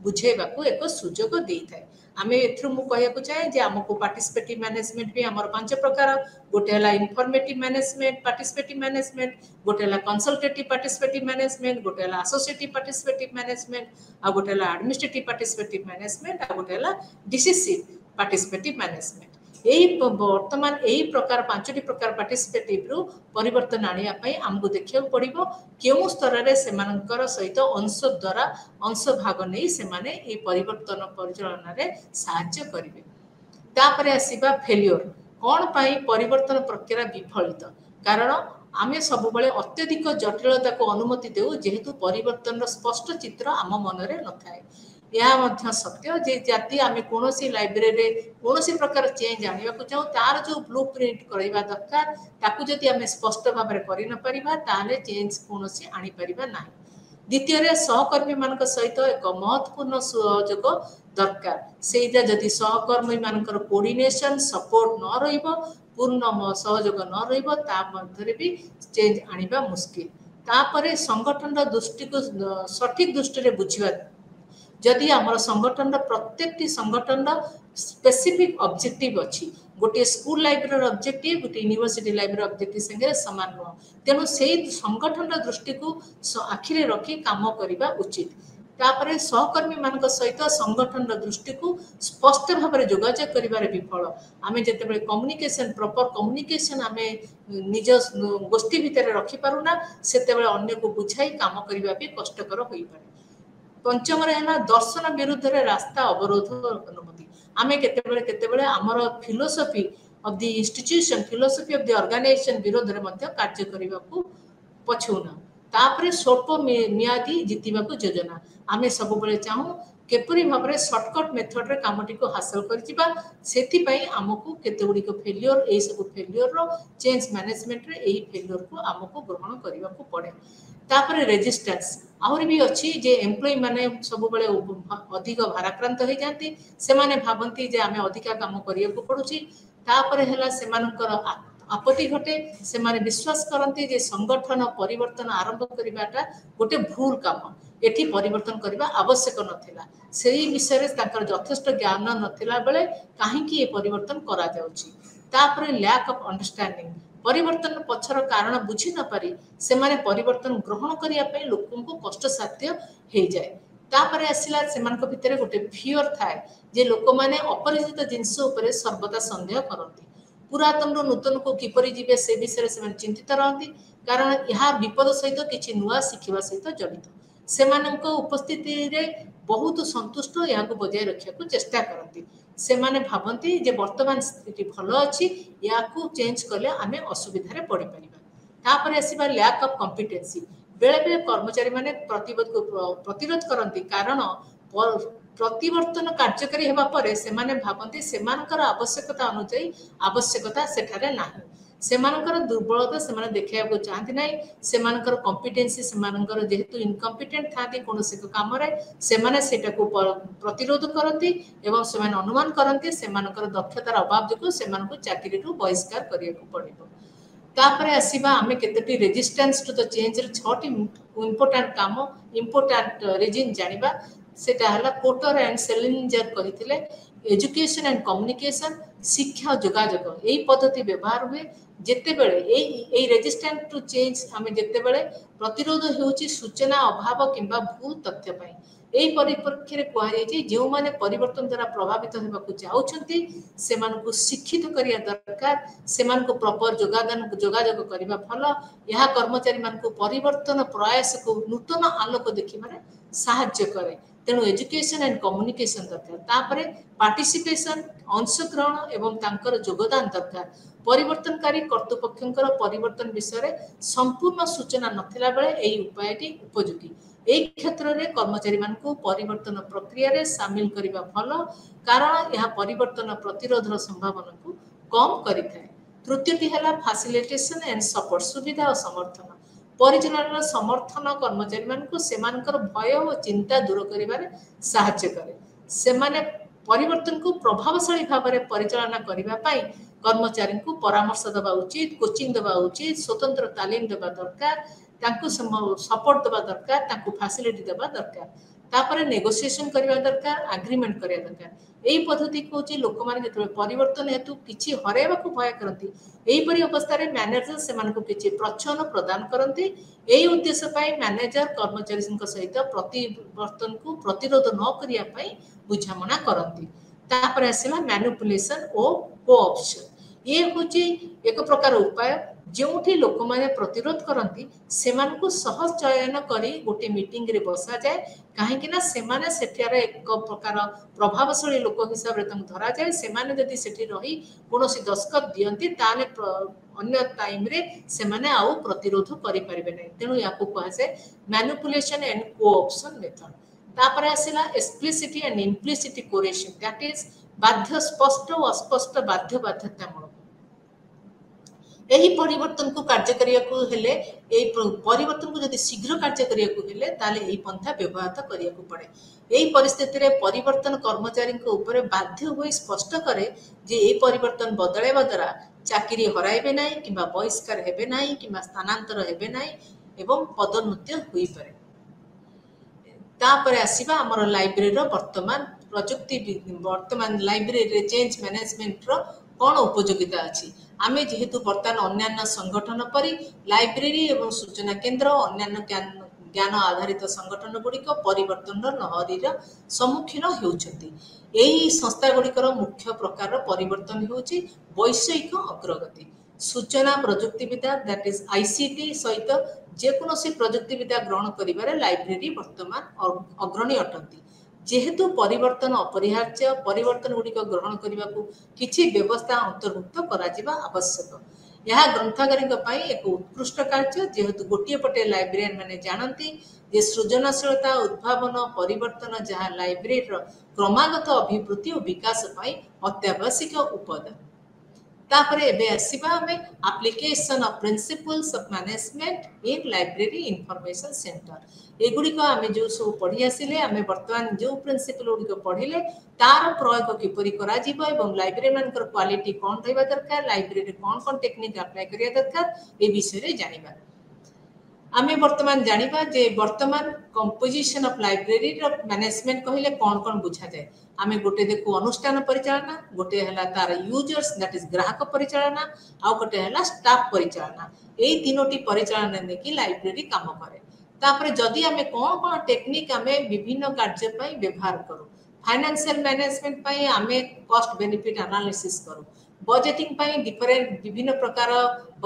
Speaker 1: बुझेबा को एक सुजोग देइथाय आमे एथरु मु कहया को चाहे जे हमको पार्टिसिपेटिव मैनेजमेंट भी हमर पांच प्रकार गोटे हला इन्फॉर्मेटिव मैनेजमेंट पार्टिसिपेटिव मैनेजमेंट गोटे हला कंसल्टेटिव पार्टिसिपेटिव मैनेजमेंट गोटे हला एसोसिएटिव पार्टिसिपेटिव मैनेजमेंट आ गोटे हला एडमिनिस्ट्रेटिव पार्टिसिपेटिव मैनेजमेंट आ गोटे हला डिसिसिव पार्टिसिपेटिव मैनेजमेंट यही वर्तमान यही प्रकार पांचटी प्रकार पार्टिसिपेटिव रु परिवर्तन आनिया पई हमको देखिया पड़िबो केउ स्तर रे सेमानकर सहित अंश द्वारा अंश भाग नै सेमाने ए परिवर्तन परिचालन रे सहायता करिवे तापरे आसीबा फेलियर कोन पई परिवर्तन प्रक्रिया विफलित कारण आमे सब बेले अत्यधिक जटिलता को अनुमति देउ जेहेतु परिवर्तन रो स्पष्ट चित्र आम मन रे न थाए यह मध्य सत्य जे जाति आम कौन लाइब्रेरी कौन प्रकार चेंज आने को चाहूँ तार जो ब्लू प्रिंट करवा दरकार ताकू जदि आम स्पष्ट भाव में कर चेंज कौन आनीपर ना। द्वितीय सहकर्मी मान सहित एक महत्वपूर्ण सहयोग दरकार सेटा जदि सहकर्मी मान कोऑर्डिनेशन सपोर्ट न रहिबो पूर्ण सहयोग न रहिबो ता मध्य भी चेंज आनिबा मुश्किल। तापरे संगठन दृष्टि को सठिक दृष्टि बुझा जदि आमर संगठन प्रत्येक संगठन स्पेसिफिक ऑब्जेक्टिव अच्छी गोटे स्कूल लाइब्रेरी ऑब्जेक्टिव गोटे यूनिवर्सिटी लाइब्रेरी ऑब्जेक्टिव संगे समान नुह तेणु से संगठन दृष्टि को आखिरे रखी काम करने उचित। तापरे सहकर्मी मान सहित संगठन दृष्टि को स्पष्ट भाव में जोगाजोग कर विफल आम जिते कम्युनिकेशन प्रॉपर कम्युनिकेशन आम निज गोष्ठी भितर रखिपारुना से अन्य को बुझाई काम करने भी कष्टकर हो पाए। पंचम दर्शन विरुद्ध रास्ता अवरोध अनुमति आम केते आमर philosophy of the institution philosophy of the organisation विरोध में कार्य करने को पछुना। तापरे स्वल्प मियादी जीतवा योजना आम सब चाहूँ केपरी भाव में सर्टकट मेथड रे कामटी को हासिल कर आमको केते गुड़िक फेल्योर यही सब फेल्योर चेंज मैनेजमेंट रे यही फेल्योर को आमको ग्रहण करने को पड़े। तापर रेजिस्टेंस आहरी भी अच्छी जे एम्प्लॉय माने सब बड़े अधिक भाराक्रांत हो जाती से माने भावती जे आमे अधिका काम करिया को पड़ुची तापर हैला सेमानकर आपत्ति घटे से माने विश्वास करती जे संगठन परिवर्तन आरंभ करवाटा गोटे भूल काम एठी परिवर्तन करबा आवश्यक नथिला सेही विषय रे ताकर यथेष्ट ज्ञान नथिला बेले काहेकि ये परिवर्तन करा जाउची। तापर लैक ऑफ अंडरस्टैंडिंग परिवर्तन पछर कारण बुझी न पारी से माने परिवर्तन ग्रहण करने लोकों को कष्टसाध्य हो जाए। तापर आसला सेमानक भितर गोटे फियर थाए जे लोक माने अपरिचित जिनस उपरे सर्वदा संदेह करती पुरातन नूतन को किपरि जीवे से विषय से चिंतित रहती कारण यह विपद सहित किसी नुआ शिखा सहित जड़ित से उपस्थिति रे बहुत संतुष्ट यहाँ बजाय रखा को चेष्टा करती से माने भावती जे वर्तमान स्थिति भल अच्छी या चेंज कले आम असुविधा पड़ पार। तापर आसवा लैक ऑफ कॉम्पिटेंसी बेले बेले कर्मचारी माने प्रतिरोध करती कारण प्रतिवर्तन कार्यकारी होगा पर से माने भावती से आवश्यकता अनुଯାयी आवश्यकता सेठारे नाही सेमानकर दुर्बलता से देखा चाहती ना से कॉम्पिटेंसी से जेहेतु इनकम्पिटेंट था कौन कम से प्रतिरोध करती एवं से अनुमान करती से दक्षतार अभाव जो से चाकरी बहिष्कार करने को पड़ो। तापर आसवा आम केतोटी रेजिस्टेंस टू द चेंज रे 6टी इंपोर्टेंट काम इंपोर्टेंट रीजन जानिबा सेटा हला कोटर एंड सेलिंजर कहिथिले एजुकेशन एंड कम्युनिकेशन शिक्षा और जोगाजोग यही पद्धति व्यवहार हुए जेते बेले एई रेजिस्टेंट टू चेंज आम जेते बेले प्रतिरोध होउची सूचना अभाव किंबा भूल तथ्य पाई यही परिप्रेक्षी में कहुई जो मैंने परिवर्तन द्वारा प्रभावित होगा चाहती से शिक्षित करने दरकार से प्रॉपर जोगाजोग करने भल यह कर्मचारी मान परिवर्तन प्रयास को नूतन आलोक देखिए साहाय्य करे तेणु एजुकेशन एंड कम्युनिकेशन दरकार तापर पार्टिसिपेशन अंशग्रहण एवं तांकर योगदान दरकार परिवर्तनकारी कर्तृपक्षर परिवर्तन विषय संपूर्ण सूचना नथिला बेले एही उपायटी उपयोगी एक क्षेत्र में कर्मचारी मान परिवर्तन प्रक्रिया रे सामिल करने भल कारण यह परिवर्तन प्रतिरोधर संभावना को कम करिथाय। तृतीयटी है फैसिलिटेशन एंड सपोर्ट सुविधा और समर्थन परिचालन समर्थन कर्मचारी मान भय और चिंता दूर कर साहाय्य करे से परिवर्तन को प्रभावशाली भाव में परिचालना करने कर्मचारी को परामर्श देवा उचित कोचिंग देवा उचित स्वतंत्र तालीम देवा दरकार सपोर्ट देवा दरकार फैसिलिटी देवा दरकार तापर नेगोशिएशन करवा दरकार एग्रीमेंट करवा दरकार यही पद्धति कौच लोक मैंने जो परिवर्तन हेतु किसी हरैवा भय करती यहीपरी अवस्था मैनेजर से किसी प्रोत्साहन प्रदान करती यही उद्देश्य मैनेजर कर्मचारी सहित परिवर्तन को प्रतिरोध न करने बुझामणा करती। तापर आसला मैनिपुलेशन और कोऑप्शन ये हूँ एक प्रकार उपाय जो लोक मैंने प्रतिरोध करती से सहज चयन कर गोटे मीटिंग रे बसा जाए कहीं सेमाने सेठार एक प्रकार प्रभावशाली लोक हिसाब से धरा जाए सेमाने जदि सेठी रही कौन दस्खत दियंती ताले अन्य टाइम रे सेमाने आउ प्रतिरोध करि परिबे नै तेणु या को कहा जाए मैनिपुलेशन एंड कोऑप्शन मेथड। तापर आसला explicit and implicit correlation that is बाध्य स्पष्ट और अस्पष्ट बाध्य बाध्यतामूलक यही परिवर्तन को कार्यकारी परिवर्तन को जदि शीघ्र कार्यकारी पंथा व्यवहार करिया पड़े यही परिस्थिति रे परिवर्तन कर्मचारी ऊपर बाध्य हो स्पष्ट करे जे ये परिवर्तन बदलैवा द्वारा चाकरी हराइबे नहीं कि बहिष्कार हेबे नहीं कि स्थानांतर हेबे नहीं एवं पदोन्नति होई पारे तापर आसीबा हमर लाइब्रेरी वर्तमान प्रजुक्ति वर्तमान लाइब्रेरी चेंज मैनेजमेंट रो कौन उपयोगिता अच्छी आम जेहेतु बर्तमान अन्य संगठन परी लाइब्रेरी एवं सूचना केन्द्र अन्य ज्ञान आधारित संगठन गुड़िक परिवर्तन लहरी सम्मुखीन होती यही संस्था गुड़िकर मुख्य प्रकार परिवर्तन होची वैषयिक अग्रगति सूचना प्रजुक्तिविद्या दैट इज आईसीटी सहित जेकोसी प्रजुक्तिविद्या ग्रहण करिबारे लाइब्रेरी वर्तमान अग्रणी अटंती जेहेतु परिवर्तन अपरिहार्य परिवर्तन गुड़िक ग्रहण करने को किसी व्यवस्था अंतर्भुक्त करा आवश्यक यह ग्रंथगारी एक उत्कृष्ट कार्य जेहेतु गोटे पटे लाइब्रेरियन मैंने जानती जे सृजनशीलता उद्भावन परिवर्तन जहाँ लाइब्रेरी क्रमागत अभिवृद्धि और विकास अत्यावश्यक उपादान तापर एबे आसीबा हमें application of principles of management in library information centre एगुड़िक आम जो सब पढ़ी आसिले आम बर्तमान जो प्रिंसिपल गुड़िक पढ़िले तार प्रयोग किपरि करा जीवो एवं लाइब्रेरी मान क्वालिटी कौन रहा दरकार लाइब्रेरी कौन कौन टेक्निक अप्लाई करिया दरकार ए विषय रे जानिबा आमे वर्तमान जानिबा जे वर्तमान कंपोजिशन ऑफ लाइब्रेरी मैनेजमेंट कहले कौन कौन बुझा जाए आमे गोटे देखु अनुष्ठान परिचालना गोटे हला तार यूजर्स दैट इज ग्राहक परिचालना आ गोटे हला स्टाफ परिचालना एई तीनोटी परिचालना नेकी लाइब्रेरी काम करे तापर जदि आमे कौन कौन टेक्निक आमे विभिन्न कार्य पई व्यवहार करू फाइनेंशियल मैनेजमेंट पई आमे कॉस्ट बेनिफिट एनालिसिस करू बजेटिंग पई डिफरेंट विभिन्न प्रकार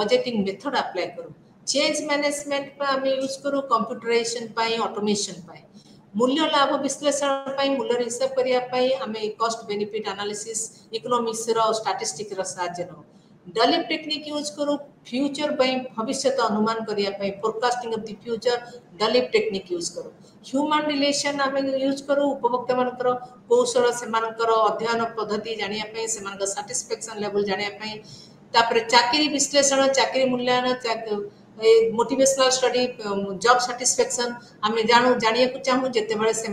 Speaker 1: बजेटिंग मेथड अप्लाई करू चेंज मैनेजमेंट पे आमे यूज करू कंप्यूटराइजेशन पाई ऑटोमेशन पाई मूल्य लाभ विश्लेषण पाई मूल्य हिसाब करिया पाई आमे कॉस्ट बेनिफिट एनालिसिस इकोनॉमिक्स रो स्टैटिस्टिक्स रो सहायता नो डलिप टेक्निक यूज करू फ्यूचर पाई भविष्य अनुमान करिया पाई forecasting of the future Delphi technique use करू ह्यूमन रिलेशन आमे यूज करू उपभोक्ता मानकर कौशल से मानकर अध्ययन पद्धति जानिया पाई से मानकर सैटिस्फैक्शन लेवल जानिया पाई तापर चाकरी विश्लेषण चाकरी मूल्यांकन मोटिवेशनल स्टडी जॉब सैटिस्फैक्शन आम जानिया चाहूँ जिते से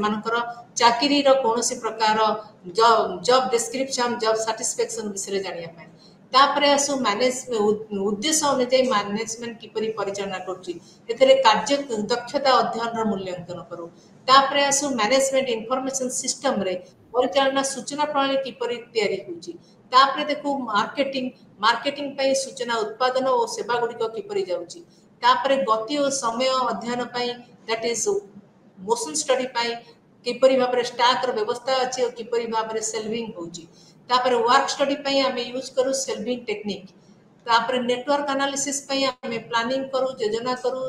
Speaker 1: चाकरी कौन प्रकार जॉब डिस्क्रिप्शन जॉब सैटिस्फैक्शन विषय जानिया तापर आसु मैनेज उद्देश्य अनुଯାयी मैनेजमेंट किपरि परिचालना करुच्ची कार्य दक्षता अध्ययन मूल्यांकन करू तापर आसु मैनेजमेंट इनफॉरमेशन सिस्टम रे परिचालना सूचना प्रणाली किपरि तैयारी होची तापर देखो मार्केटिंग मार्केटिंग पई सूचना उत्पादन और सेवा गुड़िक किपरि जाउची तापर गति और समय अध्ययन पई दैट इज मोशन स्टडी पई किपरि भाबरे स्टॉक रो व्यवस्था अछि और किपरि भाबरे सेल्विंग होची तापर वर्क स्टडी पई हमें यूज करू सेल्विंग टेक्निक तापर नेटवर्क एनालिसिस पई हमें प्लानिंग करू योजना करू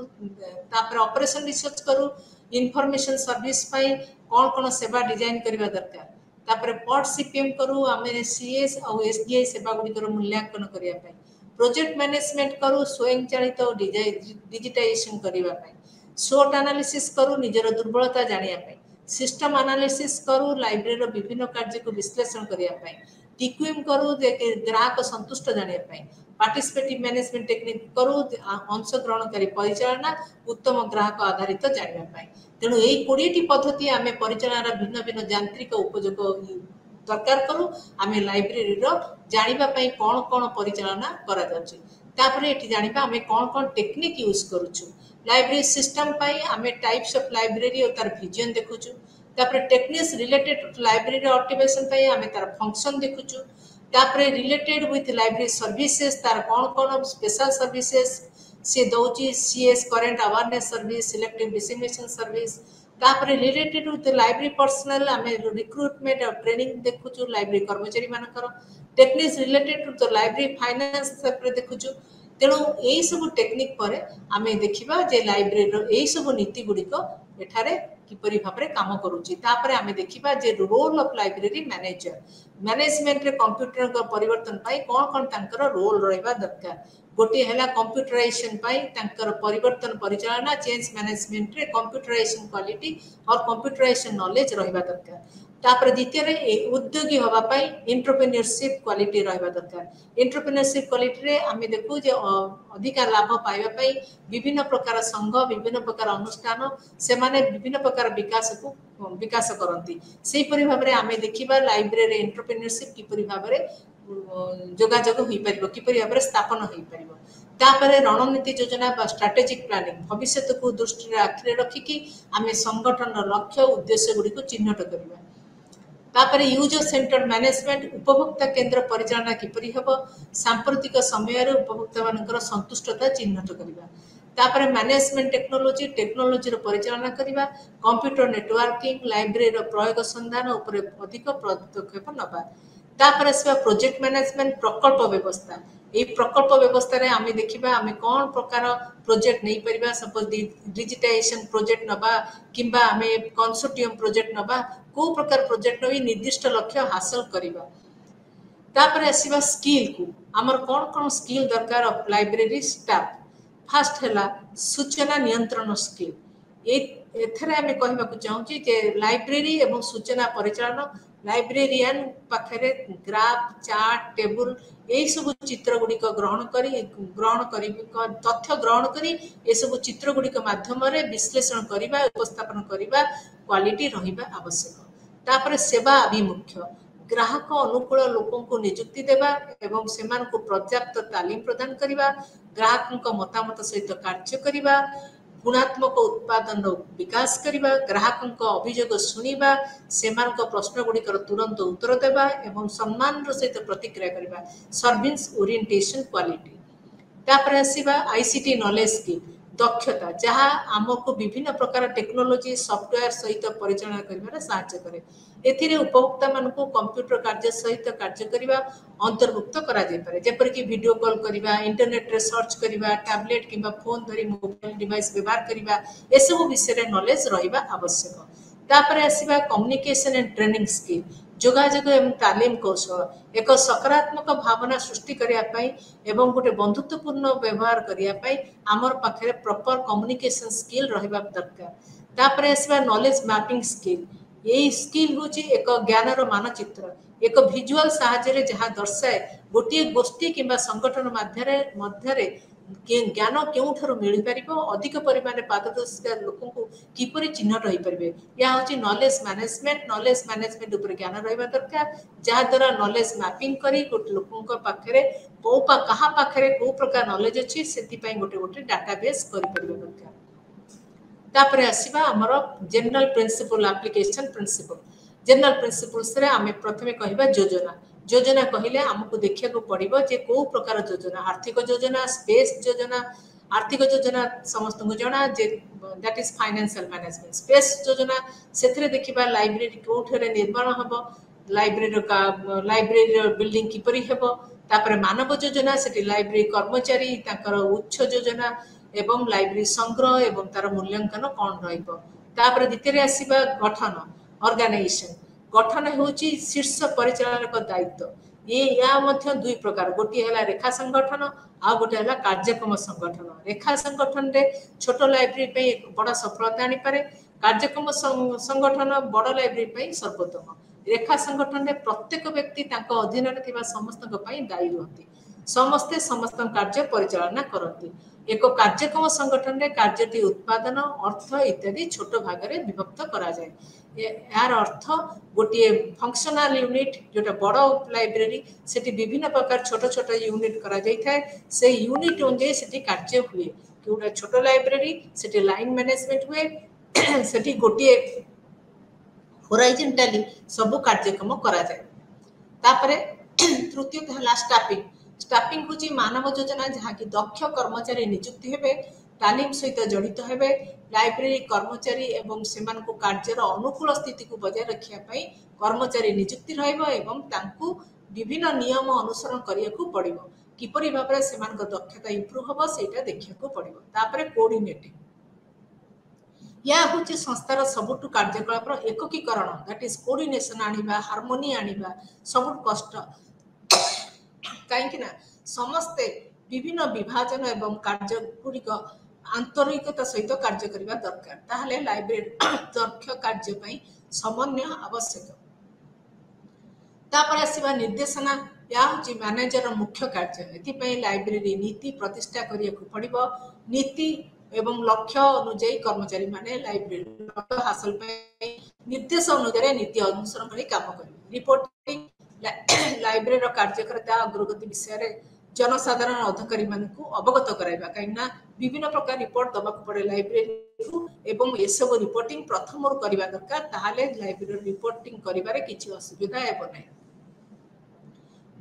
Speaker 1: तापर ऑपरेशन रिसर्च करू इंफॉर्मेशन सर्विस पई कौन कौन सेवा डिजाइन करबा दरकार तापर पॉट सीपीएम करू हमें सीएस और एसडीआई सेवा गुड़िकर मूल्यांकन करिया पाई प्रोजेक्ट मैनेजमेंट करू स्वयं चालित और डिजिटाइजेशन करिवा पाई शॉर्ट एनालिसिस करू निजर दुर्बलता जानिया पाई सिस्टम एनालिसिस करू लाइब्रेरी विभिन्न कार्य को विश्लेषण करिया पाई टीक्यूएम करू ग्राहक संतुष्ट जानिया पाई पार्टिसिपेटिव मैनेजमेंट टेक्निक करू अंशग्रहणकारी परिचालना उत्तम ग्राहक आधारित जानिया पाई तेणु यही 20टी पद्धति आम परिचालनार भिन्न भिन्न यांत्रिक उपयोग दरकार करू आम लाइब्रेरी जानिबा पई कौन कौन परिचालना करा जाउची तापर एठी जानिबा आम कौन कौन टेक्निक यूज करूछु लाइब्रेरी सिस्टम पाई आम टाइप्स ऑफ लाइब्रेरी और तार विजन देखुछु तापर techniques related to library optimisation पाई आम तार फंक्शन देखुछु तापर रिलेटेड विथ लाइब्रेरी सर्विसेज तार कौन कौन स्पेशल सर्विसेज से दौची CS current awareness service selective dissemination service तापर रिलेटेड विथ लाइब्रेरी पर्सनल आम रिक्रुटमेंट और ट्रेनिंग देखुछु लाइब्रेरी कर्मचारी मानकर techniques related to library finance देखुछु तेणु यही सब टेक्निक पर आम देखा जे लाइब्रेरी यही सब नीति गुड़िक एठारे किपरि भाबरे काम करूची तापरे आमे देखिबा जे role of library manager management रे कंप्यूटर को परिवर्तन पाई कोन कोन तांकर रोल रहबा दरकार गोटे हैला कंप्यूटराइजेशन पाई तांकर परिवर्तन परिचालना चेंज मैनेजमेंट रे कंप्यूटराइजेशन क्वालिटी और कंप्यूटराइजेशन नॉलेज रहबा दरकार तापर द्वितीय रे उद्योगी होबा पाई एंटरप्रेन्योरशिप क्वालिटी रहबा दरकार एंटरप्रेन्योरशिप क्वालिटी रे आमे देखु जे अधिक लाभ पाइबा पाई विभिन्न प्रकार संघ विभिन्न प्रकार अनुष्ठान से माने विभिन्न प्रकार विकास करती से परि भाबरे आमे देखिबा लाइब्रेरी एंटरप्रेन्योरशिप किपरि भाबरे जोगाजोग होई परिबो किपरि भाबरे स्थापन होई परिबो तापरे रणनीति योजना बा स्ट्रेटेजिक प्लानिंग भविष्य को दृष्टि रे आखिरे रखी कि आमे संगठन लक्ष्य उद्देश्य गुडी को चिन्हट करबा तापरे यूजर सेंटर मैनेजमेंट उपभोक्ता केंद्र परिचालना किपरि हबो सांप्रतिक समय रे उपभोक्ता मानकर संतुष्टता चिन्हट करबा तापरे मैनेजमेंट टेक्नोलॉजी रो परिचालना करबा कंप्यूटर नेटवर्किंग लाइब्रेरी रो प्रयोग संधान ऊपर अधिक पदक्षेप नबा तापरे सेवा प्रोजेक्ट मैनेजमेंट प्रकल्प व्यवस्था ए प्रकल्प व्यवस्था रे आमे देखिबा आमे कोन प्रकार प्रोजेक्ट नै परिबा सपोज डिजिटाइजेशन प्रोजेक्ट नबा किबा आमे कंसोर्टियम प्रोजेक्ट नबा को प्रकार प्रोजेक्ट नबी निर्दिष्ट लक्ष्य हासिल करिबा तापरे आसीबा स्किल को हमर कोन कोन स्किल दरकार ऑफ लाइब्रेरी स्टाफ फर्स्ट हैला सूचना नियंत्रण स्किल एथरे आमे कहबा को चाहूची जे लाइब्रेरी एवं सूचना परिचालन लाइब्रेरियन पाखरे ग्राफ चार्ट टेबल ए सब चित्र गुडी को ग्रहण करी तथ्य ग्रहण करी ए सब चित्र गुडी को माध्यम रे विश्लेषण करिबा उपस्थापन करिबा क्वालिटी रहिबा आवश्यक तापर सेवा अभिमुख्य ग्राहक अनुकूल लोकों को नियुक्ति देबा एवं सेमान को पर्याप्त तालीम प्रदान करिबा ग्राहकों को मतामत सहित कार्य करिबा गुणात्मक उत्पादन विकास करिबा ग्राहकों को अभियोग सुनिबा सेमान को प्रश्न गुडिकर तुरंत उत्तर देबा एवं सम्मान सहित प्रतिक्रिया करिबा सर्विस ओरिएंटेशन क्वालिटी तापर आसीबा आईसीटी नॉलेज की दक्षता जहाँ आमको विभिन्न प्रकार टेक्नोलॉजी सॉफ्टवेयर सहित परिचालन करिबार सहायता करे एथिरे उपभोक्ता मानको कंप्यूटर कार्य सहित कार्य करिबा अंतर्भुक्त करा जाय पारे जेपर कि वीडियो कॉल करिबा इंटरनेट रे सर्च करिबा टैबलेट किबा फोन धरी मोबाइल डिवाइस व्यवहार करिबा ए सब विषय रे नॉलेज रहिबा आवश्यक तापर आसीबा कम्युनिकेशन एंड ट्रेनिंग स्किल जोगाजोग एवं तालीम कौशल एक सकारात्मक भावना सृष्टि करिया पई एवं गोटे बंधुत्वपूर्ण व्यवहार करिया पई हमर पाखरे प्रॉपर कम्युनिकेशन स्किल रहिबा दरकार तापर आसीबा नॉलेज मैपिंग स्किल यही स्किल होची एक ज्ञान रो मानचित्र एक विजुअल सहायरे जहाँ दर्शाए गोटे गोष्ठी किंबा संगठन मध्यरे ज्ञान केउठारु मिलि परिबो अधिक परिमाण पारदर्शिता लोकन को किपरि चिन्हट होई परिबे या होची नॉलेज मैनेजमेंट ऊपर ज्ञान रहबा दरकार जहाँ द्वारा नॉलेज मैपिंग करी गोटे लोकन को पाखरे कहा पाखरे को प्रकार नॉलेज अछि सेति पई गोटे डाटाबेस करि परिबा दरकार तापर आसीबा हमर general principle application principle general principles रे आमे प्रथमे कहिबा योजना कहिले हमको देखिया को पड़िबो जे को प्रकार योजना आर्थिक योजना स्पेस योजना आर्थिक योजना समस्त को जणा जे that is financial management space योजना सेथरे देखिबा लाइब्रेरी कोठरे निर्माण हबो लाइब्रेरी बिल्डिंग किपरि हेबो तापर मानव योजना सेठी लाइब्रेरी कर्मचारी ताकर उच्च योजना एवं लाइब्रेरी संग्रह एवं तार मूल्यांकन कौन रहिबो तापर द्वितीय आसीबा गठन ऑर्गेनाइजेशन गठन होची शीर्ष परिचालन को दायित्व ये या मध्य दुई प्रकार गोटी हैला रेखा संगठन आ गोटे हैला कार्यक्रम संगठन रेखा संगठन रे छोट लाइब्रेरी पे एक बड़ा सफलता आनी पारे कार्यक्रम संगठन बड़ लाइब्रेरी पे सर्वोत्तम रेखा संगठन रे प्रत्येक व्यक्ति ताको अधीन रे थिबा समस्त को पई दायी रहती समस्ते समस्त कार्य परिचालना करती एक कार्यक्रम संगठन रे कार्यटी उत्पादन अर्थ इत्यादि छोट भाग रे विभक्त करा जाय यार अर्थ गोटे फंक्शनल यूनिट जोटा बड़ लाइब्रेरी सेठी विभिन्न प्रकार छोट छोट यूनिट करा जाय थाए से यूनिट अनुसार सेठी कार्य हुए कि छोट लाइब्रेरी सेठी लाइन मैनेजमेंट हुए सेठी गोटे होराइजोंटली सब कार्यक्रम करा जाय तापरे तृतीय हला स्टाफिंग होची मानव योजना जहाँ की दक्ष कर्मचारी नियुक्ति हेबे तालीम सहित जड़ित हेबे लाइब्रेरी कर्मचारी एवं सेमान को कार्यर अनुकूल स्थिति को बजाय रखिया पई कर्मचारी नियुक्ति रहइबो एवं तांकू विभिन्न नियम अनुसरण करिया को पड़िबो किपरि भाबरे सेमान को दक्षता इंप्रूव होबो सेटा देखिया को पड़िबो तापरे कोऑर्डिनेटिंग या हूँ संस्थार सबुठु कार्यकलाप एककीकरण दैट इज कोऑर्डिनेशन आनिबा हार्मोनी आनिबा सबुठ कष्ट कहीं समस्ते विभिन्न विभाजन एवं कार्य गुड़िक आंतरिकता सहित कार्य करने दरकार ताहले लाइब्रेरी दक्ष कार्य समन्वय आवश्यक। तापर आसवा निर्देशना या हूँ मैनेजर मुख्य कार्य एथि लाइब्रेरी नीति प्रतिष्ठा करिया पड़िबो नीति एवं लक्ष्य अनुଯାयी कर्मचारी माने लाइब्रेरी लक्ष्य हासिल निर्देश अनुसार नीति अनुसरण कर काम करेंगे। रिपोर्टिंग लाइब्रेरी कार्यकर्ता अग्रगति विषय जनसाधारण अधिकारी मानक अवगत कराइबा कहीं विभिन्न प्रकार रिपोर्ट दबाक पड़े लाइब्रेरी एवं ये सब रिपोर्टिंग प्रथम करवा दरकार ताहले लाइब्रेरी रिपोर्टिंग करिबारे किछि असुविधा हेबो नै।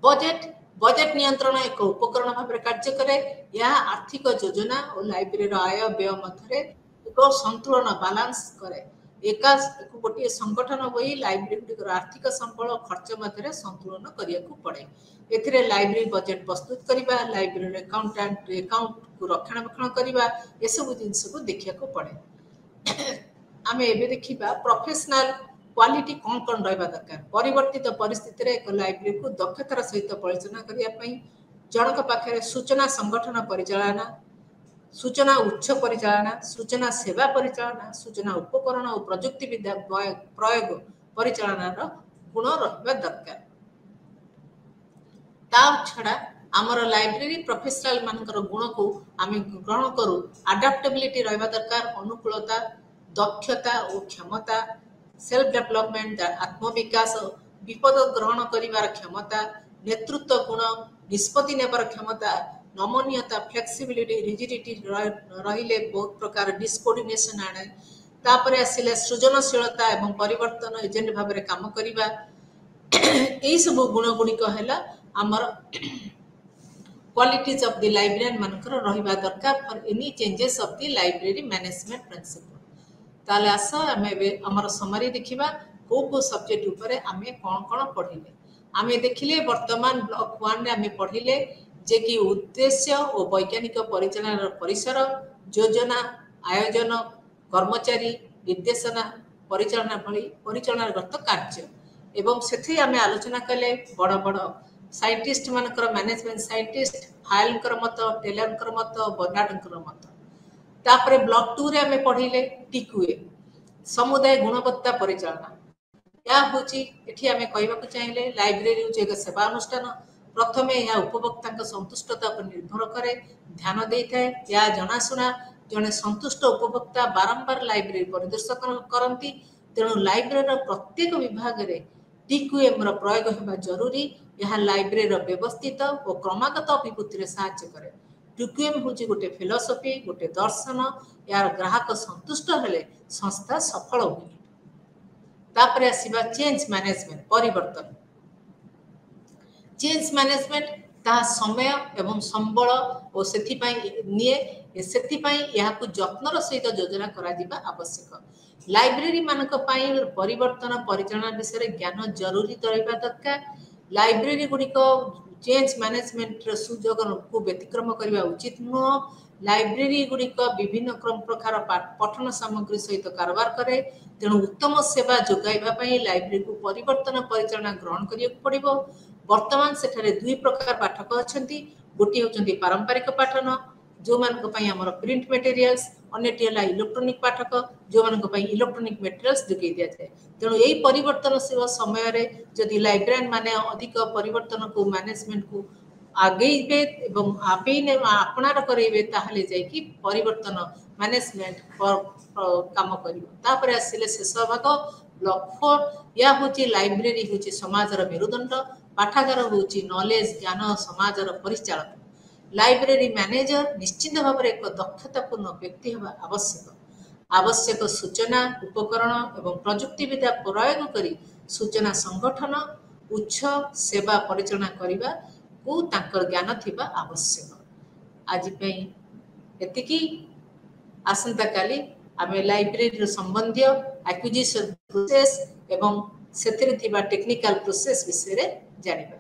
Speaker 1: बजेट बजेट नियंत्रण एक उपकरण भाव कार्य करे यह आर्थिक योजना और लाइब्रेरी आय व्यय मध्य एक संतुलन बालांस करे एका गोटे संगठन होई लाइब्रेरी आर्थिक संबल खर्च मध्य संतुलन करिया पड़े। एथिरे लाइब्रेरी बजेट प्रस्तुत करिबा लाइब्रेरी अकाउंट को रक्षणाबेक्षण करिबा ए सब जिंस को देखिया को पड़े। आमे एबे देखिबा प्रोफेशनल क्वालिटी कौन कौन रहा दरकार परिवर्तित परिस्थिति एक लाइब्रेरी को दक्षतार सहित परिचालना करने जनक पाखे सूचना संगठन परिचालना सूचना उच्च परिचालना सूचना सेवा परिचालना सूचना उपकरण और प्रजुक्ति विद्या प्रयोग परिचालनार गुण रहा दरकार। ता छड़ा आमर लाइब्रेरी प्रोफेशनल मानकर गुण को आम ग्रहण करूँ आडाप्टेबिलिटी रहा दरकार अनुकूलता दक्षता और क्षमता सेल्फ डेवलपमेंट आत्मविकास विपद ग्रहण करिवार क्षमता नेतृत्व गुण निष्पत्ति नेबार क्षमता नमनीयता फ्लेक्सिबिलिटी रिजिडिटी रहिले बहुत प्रकार डिसकोऑर्डिनेशन आने तापर आसिले सृजनशीलता एवं परिवर्तन एजेंट भाव में काम करिबा एई सब गुण गुड़िक है आमर क्वालिटीज ऑफ द लाइब्रेरियन मानकर रहिबा दरकार for any changes of the library management principle. ताले आस आमे हमर समरी देखिबा को सब्जेक्ट उपरे आमे कोन कोन पढिले आमे देखिले वर्तमान ब्लॉक 1 रे आमे पढिले जे कि उद्देश्य और वैज्ञानिक परिचालन परिसर योजना आयोजन कर्मचारी निर्देशना परिचालना भली परिचालनागत कार्य एवं सेठी आमे आलोचना कले बड़ बड़ साइंटिस्ट मानकर मैनेजमेंट साइंटिस्ट फाइलकर मत टेलरकर मत बर्नार्डकर मत तापरे ब्लॉक 2 रे आमे पढिले टीक्यूए समुदाय गुणवत्ता परिचालना या होची एठी आमे कहबाकू चाहिले लाइब्रेरी होची एक सेवा अनुष्ठान प्रथमे यह उपभोक्ता संतुष्टता पर निर्भर करे ध्यान दे थाए या जनाशुना जने संतुष्ट उपभोक्ता बारंबार लाइब्रेरी परिदर्शन करती तेणु लाइब्रेरी प्रत्येक विभाग में टीक्यूएम प्रयोग होगा जरूरी यह लाइब्रेरी व्यवस्थित और क्रमागत अभिवृद्धि साहाय्य करे। टीक्यूएम हूँ गोटे फिलोसफी गोटे दर्शन यार ग्राहक संतुष्ट हेले संस्था सफल हुए। तापरे आसीबा चेंज मैनेजमेंट परिवर्तन चेंज मैनेजमेंट ता समय एवं संबल और यहां जत्नर सहित योजना करा आवश्यक। लाइब्रेरी मानक परिवर्तन परिचालना विषय ज्ञान जरूरी रहा दरकार। लाइब्रेरी गुड़िक चेंज मैनेजमेंट सुजोग को व्यतिक्रम करने उचित नुह। लाइब्रेरी गुड़िक विभिन्न क्रम प्रकार पठन सामग्री सहित कारबार करे तेणु उत्तम सेवा जोगाइबापी लाइब्रेरी को परिवर्तन परिचालना ग्रहण करिया पड़िबो। वर्तमान सेठारे दुई प्रकार पाठक अछंती गोटी होचंती पारंपरिक पाठन जो मानक पई हमर प्रिंट मटेरियल्स अन्यटी हला इलेक्ट्रॉनिक पाठक जो मानक पई इलेक्ट्रॉनिक मटेरियल्स जोगै दिया जाय। तेणु यही परिवर्तनशील समय रे जदि लाइब्रेरियन माने अधिक परिवर्तन को मैनेजमेंट को आगेबे एवं आपे आपणार करेबे ताहले जाय कि परिवर्तन मैनेजमेंट काम करिवो। तापर आसिले शेष भाग ब्लॉक 4 या होची लाइब्रेरी होची समाजर मेरुदंड पाठागार होची नॉलेज ज्ञान समाजर परिचालक। लाइब्रेरी मैनेजर निश्चित भाव में एक दक्षतापूर्ण व्यक्ति होगा आवश्यक सूचना उपकरण एवं प्रजुक्ति विद्या प्रयोग करी सूचना संगठन उच्च सेवा परिचालना करने को तांकर ज्ञान थिबा आवश्यक। आज एतिकी आसंता काली आमे लाइब्रेरी संबंधी एक्विजिशन प्रोसेस एवं सेथिरे थिबा टेक्निकल प्रोसेस विषय रे जानिबा।